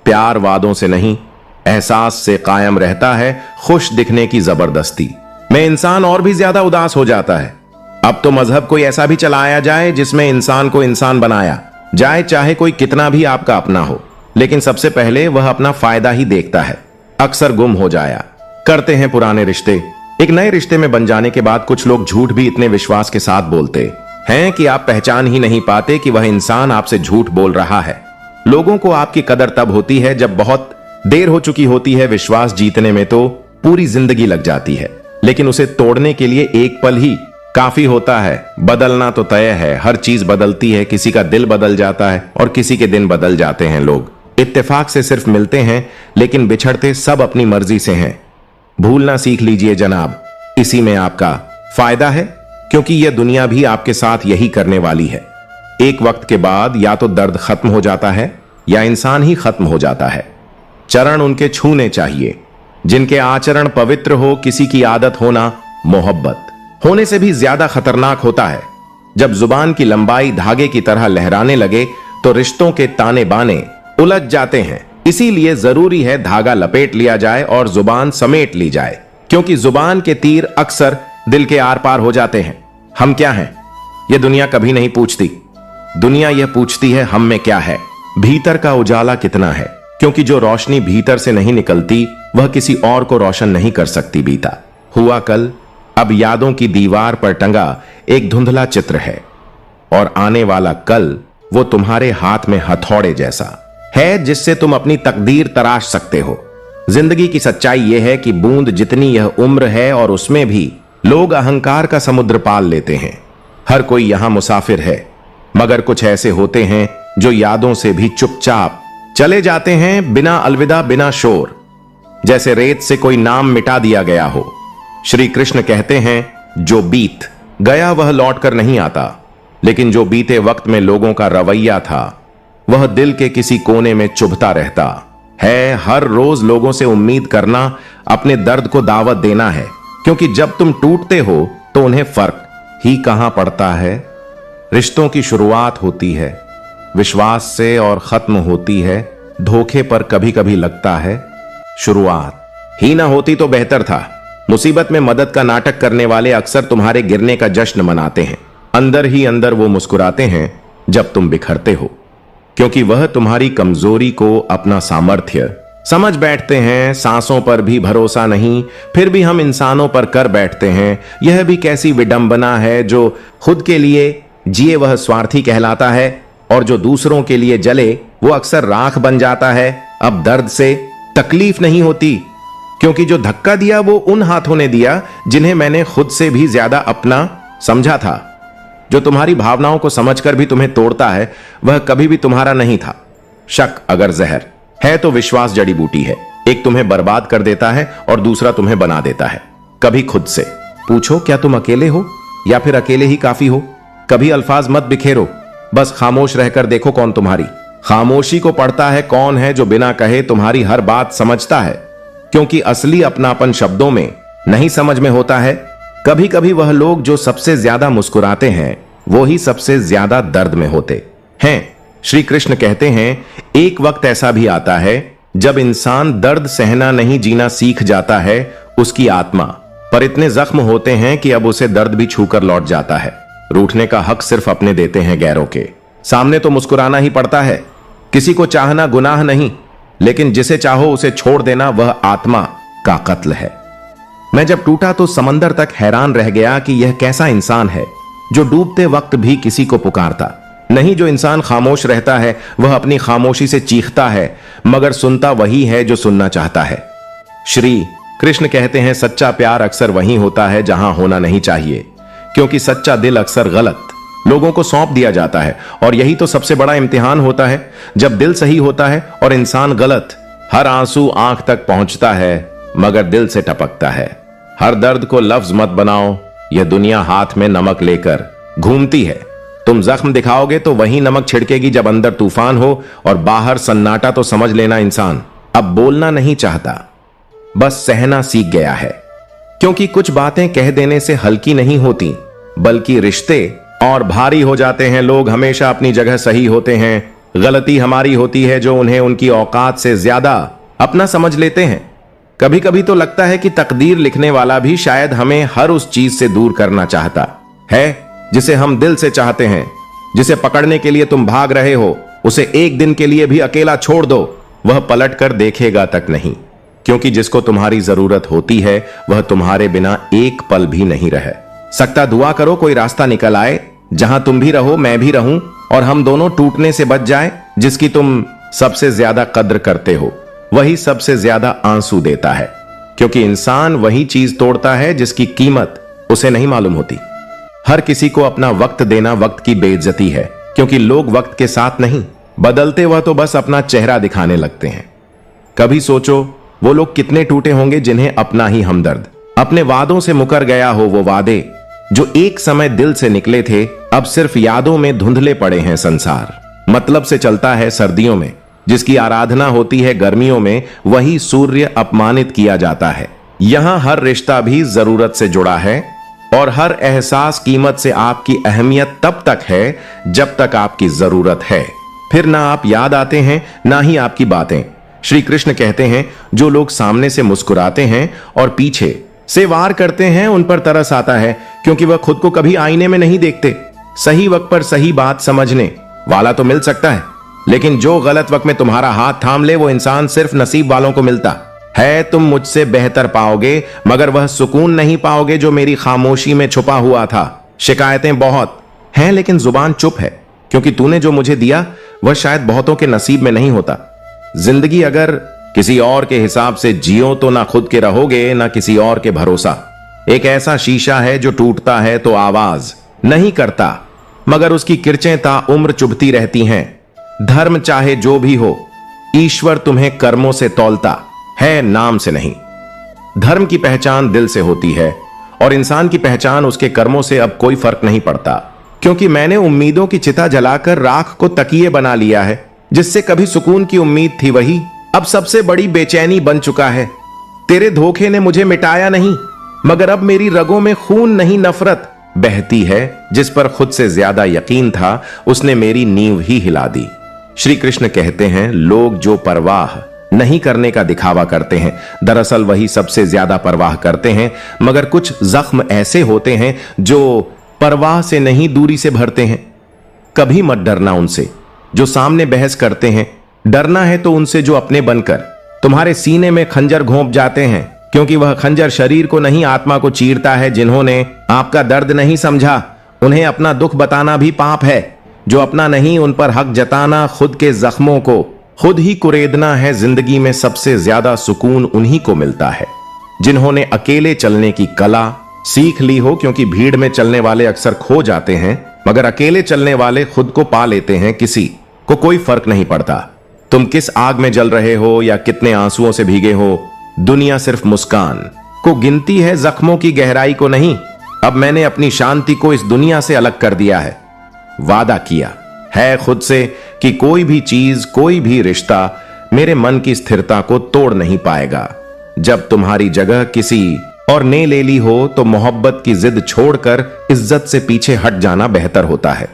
प्यार वादों से नहीं, एहसास से कायम रहता है। खुश दिखने की जबरदस्ती में इंसान और भी ज्यादा उदास हो जाता है। अब तो मजहब कोई ऐसा भी चलाया जाए जिसमें इंसान को इंसान बनाया जाए, चाहे कोई कितना भी आपका अपना हो, लेकिन सबसे पहले वह अपना फायदा ही देखता है। अक्सर गुम हो जाया करते हैं पुराने रिश्ते। एक नए रिश्ते में बन जाने के बाद कुछ लोग झूठ भी इतने विश्वास के साथ बोलते हैं कि आप पहचान ही नहीं पाते कि वह इंसान आपसे झूठ बोल रहा है। लोगों को आपकी कदर तब होती है जब बहुत देर हो चुकी होती है। विश्वास जीतने में तो पूरी जिंदगी लग जाती है, लेकिन उसे तोड़ने के लिए एक पल ही काफी होता है। बदलना तो तय है, हर चीज बदलती है। किसी का दिल बदल जाता है और किसी के दिन बदल जाते हैं। लोग इत्तेफाक से सिर्फ मिलते हैं, लेकिन बिछड़ते सब अपनी मर्जी से हैं। भूलना सीख लीजिए जनाब, इसी में आपका फायदा है, क्योंकि यह दुनिया भी आपके साथ यही करने वाली है। एक वक्त के बाद या तो दर्द खत्म हो जाता है या इंसान ही खत्म हो जाता है। चरण उनके छूने चाहिए जिनके आचरण पवित्र हो। किसी की आदत होना मोहब्बत होने से भी ज्यादा खतरनाक होता है। जब जुबान की लंबाई धागे की तरह लहराने लगे तो रिश्तों के ताने बाने उलझ जाते हैं। इसीलिए जरूरी है धागा लपेट लिया जाए और जुबान समेट ली जाए, क्योंकि जुबान के तीर अक्सर दिल के आर पार हो जाते हैं। हम क्या हैं यह दुनिया कभी नहीं पूछती। दुनिया यह पूछती है हम में क्या है, भीतर का उजाला कितना है, क्योंकि जो रोशनी भीतर से नहीं निकलती वह किसी और को रोशन नहीं कर सकती। बीता हुआ कल अब यादों की दीवार पर टंगा एक धुंधला चित्र है, और आने वाला कल वो तुम्हारे हाथ में हथौड़े जैसा है जिससे तुम अपनी तकदीर तराश सकते हो। जिंदगी की सच्चाई यह है कि बूंद जितनी यह उम्र है और उसमें भी लोग अहंकार का समुद्र पाल लेते हैं। हर कोई यहां मुसाफिर है, मगर कुछ ऐसे होते हैं जो यादों से भी चुपचाप चले जाते हैं, बिना अलविदा, बिना शोर, जैसे रेत से कोई नाम मिटा दिया गया हो। श्री कृष्ण कहते हैं जो बीत गया वह लौटकर नहीं आता, लेकिन जो बीते वक्त में लोगों का रवैया था वह दिल के किसी कोने में चुभता रहता है। हर रोज लोगों से उम्मीद करना अपने दर्द को दावत देना है, क्योंकि जब तुम टूटते हो तो उन्हें फर्क ही कहां पड़ता है। रिश्तों की शुरुआत होती है विश्वास से और खत्म होती है धोखे पर। कभी कभी लगता है शुरुआत ही ना होती तो बेहतर था। मुसीबत में मदद का नाटक करने वाले अक्सर तुम्हारे गिरने का जश्न मनाते हैं। अंदर ही अंदर वो मुस्कुराते हैं जब तुम बिखरते हो, क्योंकि वह तुम्हारी कमजोरी को अपना सामर्थ्य समझ बैठते हैं। सांसों पर भी भरोसा नहीं, फिर भी हम इंसानों पर कर बैठते हैं। यह भी कैसी विडंबना है, जो खुद के लिए जिए वह स्वार्थी कहलाता है, और जो दूसरों के लिए जले वो अक्सर राख बन जाता है। अब दर्द से तकलीफ नहीं होती, क्योंकि जो धक्का दिया वो उन हाथों ने दिया जिन्हें मैंने खुद से भी ज्यादा अपना समझा था। जो तुम्हारी भावनाओं को समझकर भी तुम्हें तोड़ता है वह कभी भी तुम्हारा नहीं था। शक अगर जहर है तो विश्वास जड़ी बूटी है। एक तुम्हें बर्बाद कर देता है और दूसरा तुम्हें बना देता है। कभी खुद से पूछो क्या तुम अकेले हो या फिर अकेले ही काफी हो। कभी अल्फाज मत बिखेरो, बस खामोश रहकर देखो कौन तुम्हारी खामोशी को पढ़ता है, कौन है जो बिना कहे तुम्हारी हर बात समझता है। क्योंकि असली अपनापन शब्दों में नहीं समझ में होता है। कभी कभी वह लोग जो सबसे ज्यादा मुस्कुराते हैं वो ही सबसे ज्यादा दर्द में होते हैं। श्री कृष्ण कहते हैं एक वक्त ऐसा भी आता है जब इंसान दर्द सहना नहीं जीना सीख जाता है उसकी आत्मा पर इतने जख्म होते हैं कि अब उसे दर्द भी छूकर लौट जाता है। रूठने का हक सिर्फ अपने देते हैं गैरों के सामने तो मुस्कुराना ही पड़ता है। किसी को चाहना गुनाह नहीं, लेकिन जिसे चाहो उसे छोड़ देना वह आत्मा का कत्ल है। मैं जब टूटा तो समंदर तक हैरान रह गया कि यह कैसा इंसान है जो डूबते वक्त भी किसी को पुकारता नहीं। जो इंसान खामोश रहता है वह अपनी खामोशी से चीखता है, मगर सुनता वही है जो सुनना चाहता है। श्री कृष्ण कहते हैं सच्चा प्यार अक्सर वहीं होता है जहां होना नहीं चाहिए, क्योंकि सच्चा दिल अक्सर गलत लोगों को सौंप दिया जाता है। और यही तो सबसे बड़ा इम्तिहान होता है, जब दिल सही होता है और इंसान गलत। हर आंसू आंख तक पहुंचता है मगर दिल से टपकता है। हर दर्द को लफ्ज मत बनाओ, यह दुनिया हाथ में नमक लेकर घूमती है। तुम जख्म दिखाओगे तो वही नमक छिड़केगी जब अंदर तूफान हो और बाहर सन्नाटा। तो समझ लेना इंसान अब बोलना नहीं चाहता, बस सहना सीख गया है। क्योंकि कुछ बातें कह देने से हल्की नहीं होती, बल्कि रिश्ते और भारी हो जाते हैं। लोग हमेशा अपनी जगह सही होते हैं, गलती हमारी होती है जो उन्हें उनकी औकात से ज्यादा अपना समझ लेते हैं। कभी कभी तो लगता है कि तकदीर लिखने वाला भी शायद हमें हर उस चीज से दूर करना चाहता है जिसे हम दिल से चाहते हैं। जिसे पकड़ने के लिए तुम भाग रहे हो उसे एक दिन के लिए भी अकेला छोड़ दो, वह पलट कर देखेगा तक नहीं। क्योंकि जिसको तुम्हारी जरूरत होती है वह तुम्हारे बिना एक पल भी नहीं रह सकता। दुआ करो कोई रास्ता निकल आए जहां तुम भी रहो मैं भी रहूं और हम दोनों टूटने से बच जाएं। जिसकी तुम सबसे ज्यादा कद्र करते हो वही सबसे ज्यादा आंसू देता है, क्योंकि इंसान वही चीज तोड़ता है जिसकी कीमत उसे नहीं मालूम होती। हर किसी को अपना वक्त देना वक्त की बेइज्जती है, क्योंकि लोग वक्त के साथ नहीं बदलते, वह तो बस अपना चेहरा दिखाने लगते हैं। कभी सोचो वो लोग कितने टूटे होंगे जिन्हें अपना ही हमदर्द अपने वादों से मुकर गया हो। वो वादे जो एक समय दिल से निकले थे अब सिर्फ यादों में धुंधले पड़े हैं। संसार मतलब से चलता है सर्दियों में, जिसकी आराधना होती है गर्मियों में वही सूर्य अपमानित किया जाता है। यहां हर रिश्ता भी जरूरत से जुड़ा है, और हर एहसास कीमत से आपकी अहमियत तब तक है जब तक आपकी जरूरत है। फिर ना आप याद आते हैं ना ही आपकी बातें। श्री कृष्ण कहते हैं, जो लोग सामने से मुस्कुराते हैं और पीछे से वार करते हैं उन पर तरस आता है, क्योंकि वह खुद को कभी आईने में नहीं देखते। सही वक्त पर सही बात समझने वाला तो मिल सकता है, लेकिन जो गलत वक्त में तुम्हारा हाथ थाम ले वो इंसान सिर्फ नसीब वालों को मिलता है। तुम मुझसे बेहतर पाओगे, मगर वह सुकून नहीं पाओगे जो मेरी खामोशी में छुपा हुआ था। शिकायतें बहुत हैं लेकिन जुबान चुप है, क्योंकि तूने जो मुझे दिया वह शायद बहुतों के नसीब में नहीं होता। जिंदगी अगर किसी और के हिसाब से जियो तो ना खुद के रहोगे ना किसी और के भरोसा। एक ऐसा शीशा है जो टूटता है तो आवाज नहीं करता, मगर उसकी किरचें ताउम्र चुभती रहती हैं। धर्म चाहे जो भी हो, ईश्वर तुम्हें कर्मों से तौलता है, नाम से नहीं। धर्म की पहचान दिल से होती है और इंसान की पहचान उसके कर्मों से अब कोई फर्क नहीं पड़ता, क्योंकि मैंने उम्मीदों की चिता जलाकर राख को तकिए बना लिया है। जिससे कभी सुकून की उम्मीद थी वही अब सबसे बड़ी बेचैनी बन चुका है। तेरे धोखे ने मुझे मिटाया नहीं, मगर अब मेरी रगों में खून नहीं नफरत बहती है। जिस पर खुद से ज्यादा यकीन था उसने मेरी नींव ही हिला दी। श्री कृष्ण कहते हैं, लोग जो परवाह नहीं करने का दिखावा करते हैं, दरअसल वही सबसे ज्यादा परवाह करते हैं। मगर कुछ जख्म ऐसे होते हैं जो परवाह से नहीं दूरी से भरते हैं। कभी मत डरना उनसे जो सामने बहस करते हैं, डरना है तो उनसे जो अपने बनकर तुम्हारे सीने में खंजर घोंप जाते हैं, क्योंकि वह खंजर शरीर को नहीं आत्मा को चीरता है। जिन्होंने आपका दर्द नहीं समझा उन्हें अपना दुख बताना भी पाप है। जो अपना नहीं उन पर हक जताना खुद के जख्मों को खुद ही कुरेदना है। जिंदगी में सबसे ज्यादा सुकून उन्हीं को मिलता है जिन्होंने अकेले चलने की कला सीख ली हो, क्योंकि भीड़ में चलने वाले अक्सर खो जाते हैं, मगर अकेले चलने वाले खुद को पा लेते हैं। किसी को कोई फर्क नहीं पड़ता तुम किस आग में जल रहे हो या कितने आंसुओं से भीगे हो। दुनिया सिर्फ मुस्कान को गिनती है, जख्मों की गहराई को नहीं। अब मैंने अपनी शांति को इस दुनिया से अलग कर दिया है। वादा किया है खुद से कि कोई भी चीज कोई भी रिश्ता मेरे मन की स्थिरता को तोड़ नहीं पाएगा। जब तुम्हारी जगह किसी और ने ले ली हो तो मोहब्बत की जिद छोड़कर इज्जत से पीछे हट जाना बेहतर होता है।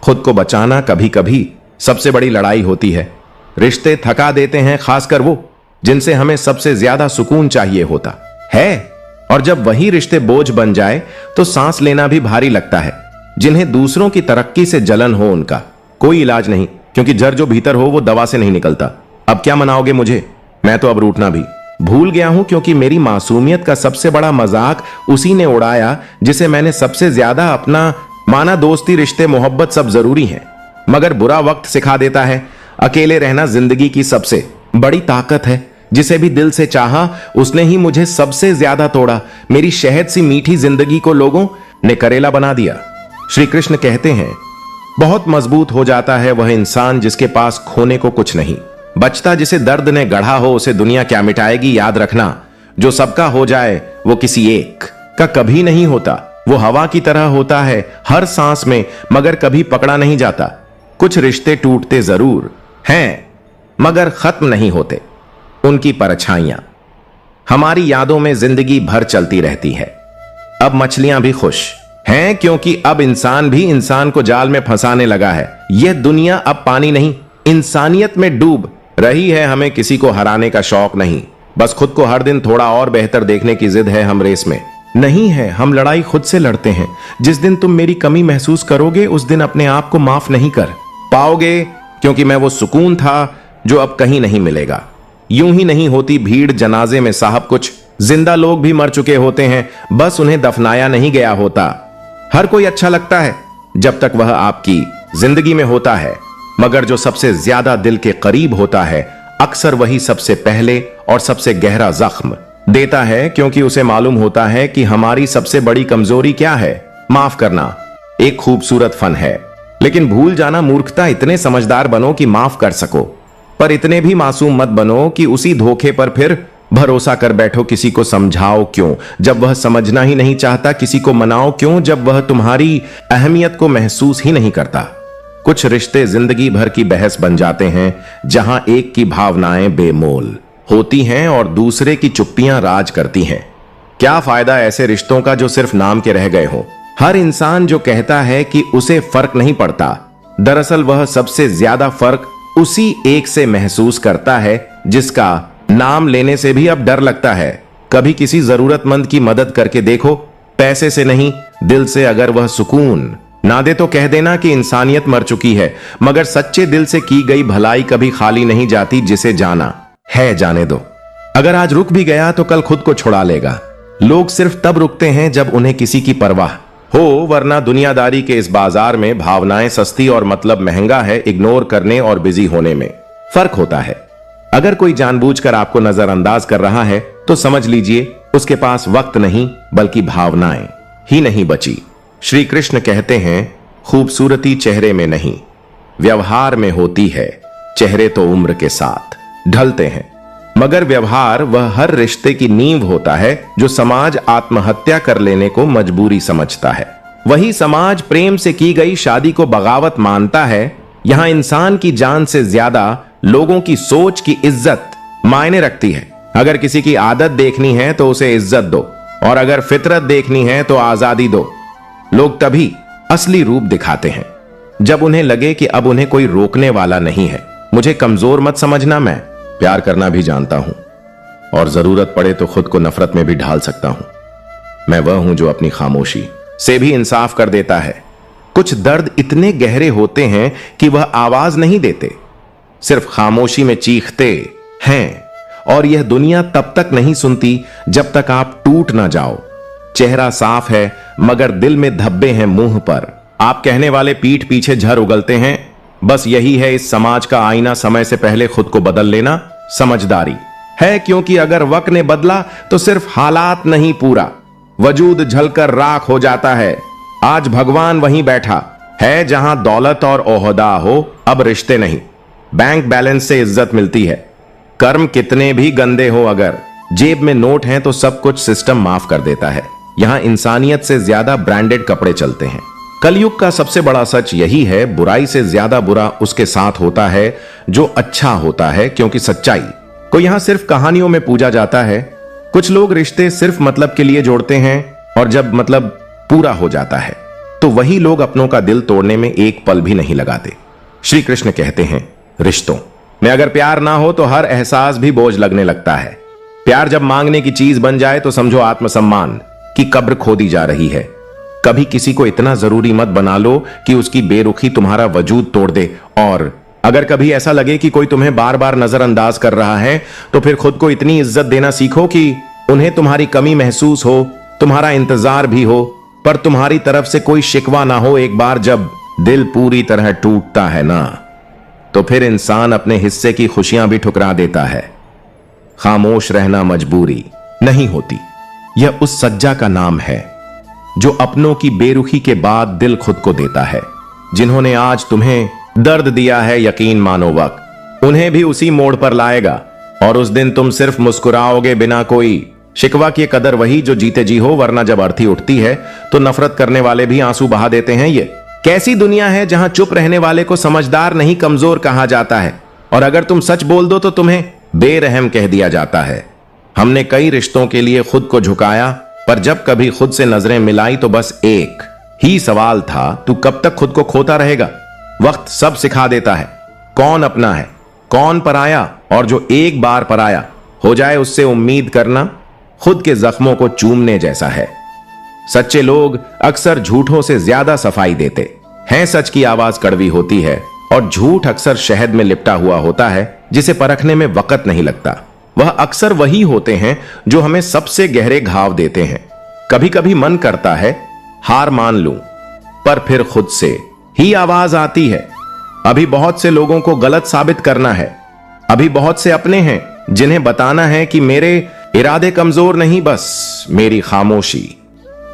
खुद को बचाना कभी कभी सबसे बड़ी लड़ाई होती है। रिश्ते थका देते हैं, खासकर वो जिनसे हमें सबसे ज्यादा सुकून चाहिए होता है। और जब वही रिश्ते बोझ बन जाए तो सांस लेना भी भारी लगता है। जिन्हें दूसरों की तरक्की से जलन हो उनका कोई इलाज नहीं, क्योंकि जर जो भीतर हो वो दवा से नहीं निकलता। अब क्या मनाओगे मुझे? मैं तो अब रूठना भी भूल गया हूं, क्योंकि मेरी मासूमियत का सबसे बड़ा मजाक उसी ने उड़ाया जिसे मैंने सबसे ज्यादा अपना माना। दोस्ती रिश्ते मोहब्बत सब जरूरी है, मगर बुरा वक्त सिखा देता है। अकेले रहना जिंदगी की सबसे बड़ी ताकत है। जिसे भी दिल से चाहा उसने ही मुझे सबसे ज्यादा तोड़ा। मेरी शहद सी मीठी जिंदगी को लोगों ने करेला बना दिया। श्री कृष्ण कहते हैं, बहुत मजबूत हो जाता है वह इंसान जिसके पास खोने को कुछ नहीं बचता। जिसे दर्द ने गढ़ा हो उसे दुनिया क्या मिटाएगी। याद रखना, जो सबका हो जाए वो किसी एक का कभी नहीं होता। वो हवा की तरह होता है हर सांस में, मगर कभी पकड़ा नहीं जाता। कुछ रिश्ते टूटते जरूर हैं, मगर खत्म नहीं होते। उनकी परछाइयां हमारी यादों में जिंदगी भर चलती रहती है। अब मछलियां भी खुश हैं, क्योंकि अब इंसान भी इंसान को जाल में फंसाने लगा है। यह दुनिया अब पानी नहीं इंसानियत में डूब रही है। हमें किसी को हराने का शौक नहीं, बस खुद को हर दिन थोड़ा और बेहतर देखने की जिद है। हम रेस में नहीं है, हम लड़ाई खुद से लड़ते हैं। जिस दिन तुम मेरी कमी महसूस करोगे उस दिन अपने आप को माफ नहीं कर पाओगे, क्योंकि मैं वो सुकून था जो अब कहीं नहीं मिलेगा। यूं ही नहीं होती भीड़ जनाजे में साहब, कुछ जिंदा लोग भी मर चुके होते हैं, बस उन्हें दफनाया नहीं गया होता। हर कोई अच्छा लगता है जब तक वह आपकी जिंदगी में होता है, मगर जो सबसे ज्यादा दिल के करीब होता है अक्सर वही सबसे पहले और सबसे गहरा जख्म देता है, क्योंकि उसे मालूम होता है कि हमारी सबसे बड़ी कमजोरी क्या है। माफ करना एक खूबसूरत फन है, लेकिन भूल जाना मूर्खता। इतने समझदार बनो कि माफ कर सको, पर इतने भी मासूम मत बनो कि उसी धोखे पर फिर भरोसा कर बैठो। किसी को समझाओ क्यों जब वह समझना ही नहीं चाहता। किसी को मनाओ क्यों जब वह तुम्हारी अहमियत को महसूस ही नहीं करता। कुछ रिश्ते जिंदगी भर की बहस बन जाते हैं, जहां एक की भावनाएं बेमोल होती हैं और दूसरे की चुप्पियां राज करती हैं। क्या फायदा ऐसे रिश्तों का जो सिर्फ नाम के रह गए हों। हर इंसान जो कहता है कि उसे फर्क नहीं पड़ता, दरअसल वह सबसे ज्यादा फर्क उसी एक से महसूस करता है जिसका नाम लेने से भी अब डर लगता है। कभी किसी जरूरतमंद की मदद करके देखो, पैसे से नहीं दिल से अगर वह सुकून ना दे तो कह देना कि इंसानियत मर चुकी है। मगर सच्चे दिल से की गई भलाई कभी खाली नहीं जाती, जिसे जाना है जाने दो। अगर आज रुक भी गया तो कल खुद को छुड़ा लेगा। लोग सिर्फ तब रुकते हैं जब उन्हें किसी की परवाह हो, वरना दुनियादारी के इस बाजार में भावनाएं सस्ती और मतलब महंगा है। इग्नोर करने और बिजी होने में फर्क होता है। अगर कोई जानबूझकर आपको नजरअंदाज कर रहा है तो समझ लीजिए उसके पास वक्त नहीं बल्कि भावनाएं ही नहीं बची। श्री कृष्ण कहते हैं, खूबसूरती चेहरे में नहीं व्यवहार में होती है। चेहरे तो उम्र के साथ ढलते हैं, मगर व्यवहार वह हर रिश्ते की नींव होता है जो समाज आत्महत्या कर लेने को मजबूरी समझता है। वही समाज प्रेम से की गई शादी को बगावत मानता है। यहां इंसान की जान से ज्यादा लोगों की सोच की इज्जत मायने रखती है। अगर किसी की आदत देखनी है तो उसे इज्जत दो, और अगर फितरत देखनी है तो आजादी दो। लोग तभी असली रूप दिखाते हैं जब उन्हें लगे कि अब उन्हें कोई रोकने वाला नहीं है। मुझे कमजोर मत समझना, मैं प्यार करना भी जानता हूं और जरूरत पड़े तो खुद को नफरत में भी ढाल सकता हूं। मैं वह हूं जो अपनी खामोशी से भी इंसाफ कर देता है। कुछ दर्द इतने गहरे होते हैं कि वह आवाज नहीं देते, सिर्फ खामोशी में चीखते हैं, और यह दुनिया तब तक नहीं सुनती जब तक आप टूट ना जाओ। चेहरा साफ है मगर दिल में धब्बे हैं मुंह पर। आप कहने वाले पीठ पीछे झर उगलते हैं। बस यही है इस समाज का आईना, समय से पहले खुद को बदल लेना समझदारी है। क्योंकि अगर वक्त ने बदला तो सिर्फ हालात नहीं, पूरा वजूद झलकर राख हो जाता है। आज भगवान वहीं बैठा है जहां दौलत और ओहदा हो, अब रिश्ते नहीं। बैंक बैलेंस से इज्जत मिलती है। कर्म कितने भी गंदे हो, अगर जेब में नोट हैं तो सब कुछ सिस्टम माफ कर देता है। यहां इंसानियत से ज्यादा ब्रांडेड कपड़े चलते हैं। कलयुग का सबसे बड़ा सच यही है, बुराई से ज्यादा बुरा उसके साथ होता है जो अच्छा होता है। क्योंकि सच्चाई को यहां सिर्फ कहानियों में पूजा जाता है। कुछ लोग रिश्ते सिर्फ मतलब के लिए जोड़ते हैं, और जब मतलब पूरा हो जाता है तो वही लोग अपनों का दिल तोड़ने में एक पल भी नहीं लगाते। श्री कृष्ण कहते हैं, रिश्तों में अगर प्यार ना हो तो हर एहसास भी बोझ लगने लगता है। प्यार जब मांगने की चीज बन जाए तो समझो आत्मसम्मान की कब्र खोदी जा रही है। कभी किसी को इतना जरूरी मत बना लो कि उसकी बेरुखी तुम्हारा वजूद तोड़ दे। और अगर कभी ऐसा लगे कि कोई तुम्हें बार बार नजरअंदाज कर रहा है तो फिर खुद को इतनी इज्जत देना सीखो कि उन्हें तुम्हारी कमी महसूस हो, तुम्हारा इंतजार भी हो, पर तुम्हारी तरफ से कोई शिकवा ना हो। एक बार जब दिल पूरी तरह टूटता है ना, तो फिर इंसान अपने हिस्से की खुशियां भी ठुकरा देता है। खामोश रहना मजबूरी नहीं होती। यह उस सज्जा का नाम है जो अपनों की बेरुखी के बाद दिल खुद को देता है। जिन्होंने आज तुम्हें दर्द दिया है, यकीन मानो वक्त उन्हें भी उसी मोड़ पर लाएगा, और उस दिन तुम सिर्फ मुस्कुराओगे बिना कोई शिकवा की। कदर वही जो जीते जी हो, वरना जब अर्थी उठती है तो नफरत करने वाले भी आंसू बहा देते हैं। ये कैसी दुनिया है जहां चुप रहने वाले को समझदार नहीं कमजोर कहा जाता है, और अगर तुम सच बोल दो तो तुम्हें बेरहम कह दिया जाता है। हमने कई रिश्तों के लिए खुद को झुकाया, पर जब कभी खुद से नजरें मिलाई तो बस एक ही सवाल था, तू कब तक खुद को खोता रहेगा? वक्त सब सिखा देता है, कौन अपना है कौन पराया, और जो एक बार पराया हो जाए उससे उम्मीद करना खुद के जख्मों को चूमने जैसा है। सच्चे लोग अक्सर झूठों से ज्यादा सफाई देते हैं। सच की आवाज कड़वी होती है और झूठ अक्सर शहद में लिपटा हुआ होता है जिसे परखने में वक्त नहीं लगता। वह अक्सर वही होते हैं जो हमें सबसे गहरे घाव देते हैं। कभी कभी मन करता है हार मान लूं, पर फिर खुद से ही आवाज आती है, अभी बहुत से लोगों को गलत साबित करना है। अभी बहुत से अपने हैं जिन्हें बताना है कि मेरे इरादे कमजोर नहीं, बस मेरी खामोशी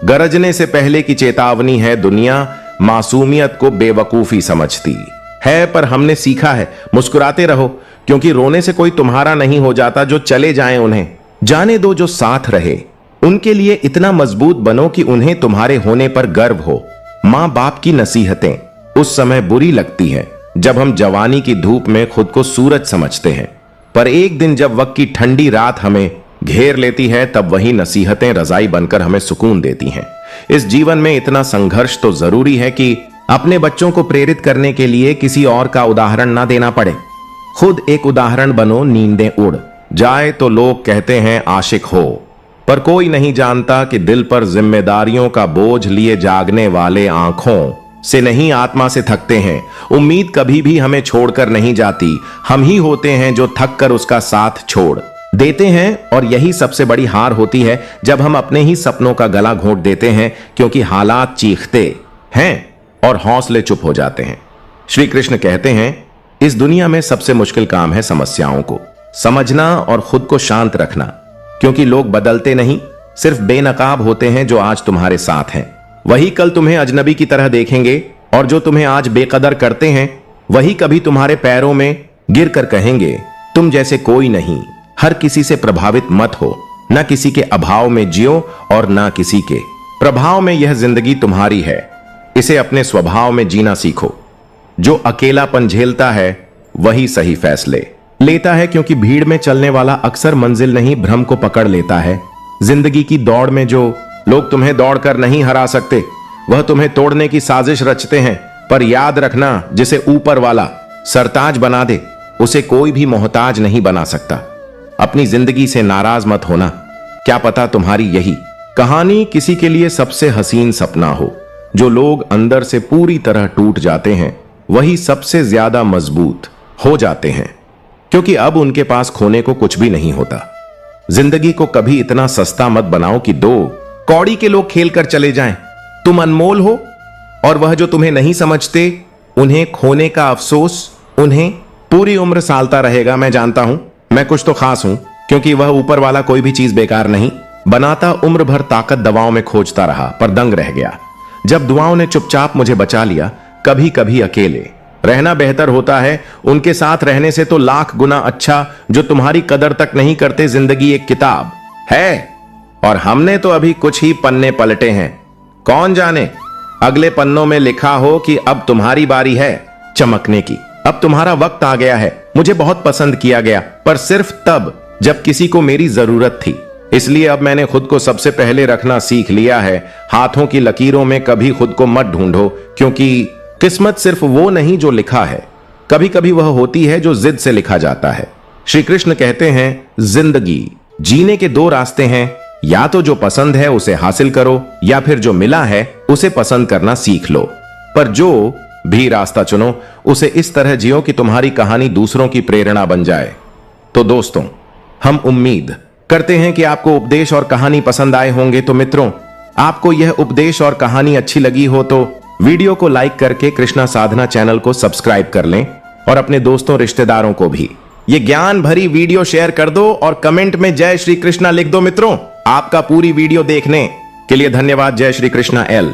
गरजने से पहले की चेतावनी है। दुनिया मासूमियत को बेवकूफी समझती है, पर हमने सीखा है मुस्कुराते रहो, क्योंकि रोने से कोई तुम्हारा नहीं हो जाता। जो चले जाएं उन्हें जाने दो, जो साथ रहे उनके लिए इतना मजबूत बनो कि उन्हें तुम्हारे होने पर गर्व हो। मां बाप की नसीहतें उस समय बुरी लगती हैं जब हम जवानी की धूप में खुद को सूरज समझते हैं, पर एक दिन जब वक्त की ठंडी रात हमें घेर लेती है, तब वही नसीहतें रजाई बनकर हमें सुकून देती हैं। इस जीवन में इतना संघर्ष तो जरूरी है कि अपने बच्चों को प्रेरित करने के लिए किसी और का उदाहरण ना देना पड़े। खुद एक उदाहरण बनो। नींदें उड़ जाए तो लोग कहते हैं आशिक हो, पर कोई नहीं जानता कि दिल पर जिम्मेदारियों का बोझ लिए जागने वाले आंखों से नहीं, आत्मा से थकते हैं। उम्मीद कभी भी हमें छोड़कर नहीं जाती, हम ही होते हैं जो थक कर उसका साथ छोड़ देते हैं। और यही सबसे बड़ी हार होती है, जब हम अपने ही सपनों का गला घोंट देते हैं, क्योंकि हालात चीखते हैं और हौसले चुप हो जाते हैं। श्री कृष्ण कहते हैं, इस दुनिया में सबसे मुश्किल काम है समस्याओं को समझना और खुद को शांत रखना, क्योंकि लोग बदलते नहीं, सिर्फ बेनकाब होते हैं। जो आज तुम्हारे साथ हैं वही कल तुम्हें अजनबी की तरह देखेंगे, और जो तुम्हें आज बेकदर करते हैं वही कभी तुम्हारे पैरों में गिर कर कहेंगे तुम जैसे कोई नहीं। हर किसी से प्रभावित मत हो, न किसी के अभाव में जियो और न किसी के प्रभाव में। यह जिंदगी तुम्हारी है, इसे अपने स्वभाव में जीना सीखो। जो अकेलापन झेलता है वही सही फैसले लेता है, क्योंकि भीड़ में चलने वाला अक्सर मंजिल नहीं, भ्रम को पकड़ लेता है। जिंदगी की दौड़ में जो लोग तुम्हें दौड़कर नहीं हरा सकते, वह तुम्हें तोड़ने की साजिश रचते हैं। पर याद रखना, जिसे ऊपर वाला सरताज बना दे, उसे कोई भी मोहताज नहीं बना सकता। अपनी जिंदगी से नाराज मत होना, क्या पता तुम्हारी यही कहानी किसी के लिए सबसे हसीन सपना हो। जो लोग अंदर से पूरी तरह टूट जाते हैं वही सबसे ज्यादा मजबूत हो जाते हैं, क्योंकि अब उनके पास खोने को कुछ भी नहीं होता। जिंदगी को कभी इतना सस्ता मत बनाओ कि दो कौड़ी के लोग खेल कर चले जाएं। तुम अनमोल हो, और वह जो तुम्हें नहीं समझते, उन्हें खोने का अफसोस उन्हें पूरी उम्र सालता रहेगा। मैं जानता हूं, मैं कुछ तो खास हूं, क्योंकि वह ऊपर वाला कोई भी चीज बेकार नहीं बनाता। उम्र भर ताकत दवाओं में खोजता रहा, पर दंग रह गया जब दुआओं ने चुपचाप मुझे बचा लिया। कभी कभी अकेले रहना बेहतर होता है, उनके साथ रहने से तो लाख गुना अच्छा, जो तुम्हारी कदर तक नहीं करते। जिंदगी एक किताब है, और हमने तो अभी कुछ ही पन्ने पलटे हैं। कौन जाने अगले पन्नों में लिखा हो कि अब तुम्हारी बारी है चमकने की, अब तुम्हारा वक्त आ गया है। मुझे बहुत पसंद किया गया, पर सिर्फ तब जब किसी को मेरी जरूरत थी। इसलिए अब मैंने खुद को सबसे पहले रखना सीख लिया है। हाथों की लकीरों में कभी खुद को मत ढूंढो, क्योंकि किस्मत सिर्फ वो नहीं जो लिखा है, कभी कभी वह होती है जो जिद से लिखा जाता है। श्री कृष्ण कहते हैं, जिंदगी जीने के दो रास्ते हैं, या तो जो पसंद है उसे हासिल करो, या फिर जो मिला है उसे पसंद करना सीख लो। पर जो भी रास्ता चुनो, उसे इस तरह जियो कि तुम्हारी कहानी दूसरों की प्रेरणा बन जाए। तो दोस्तों, हम उम्मीद करते हैं कि आपको उपदेश और कहानी पसंद आए होंगे। तो मित्रों, आपको यह उपदेश और कहानी अच्छी लगी हो तो वीडियो को लाइक करके कृष्णा साधना चैनल को सब्सक्राइब कर लें, और अपने दोस्तों रिश्तेदारों को भी ये ज्ञान भरी वीडियो शेयर कर दो, और कमेंट में जय श्री कृष्णा लिख दो। मित्रों, आपका पूरी वीडियो देखने के लिए धन्यवाद। जय श्री कृष्णा एल।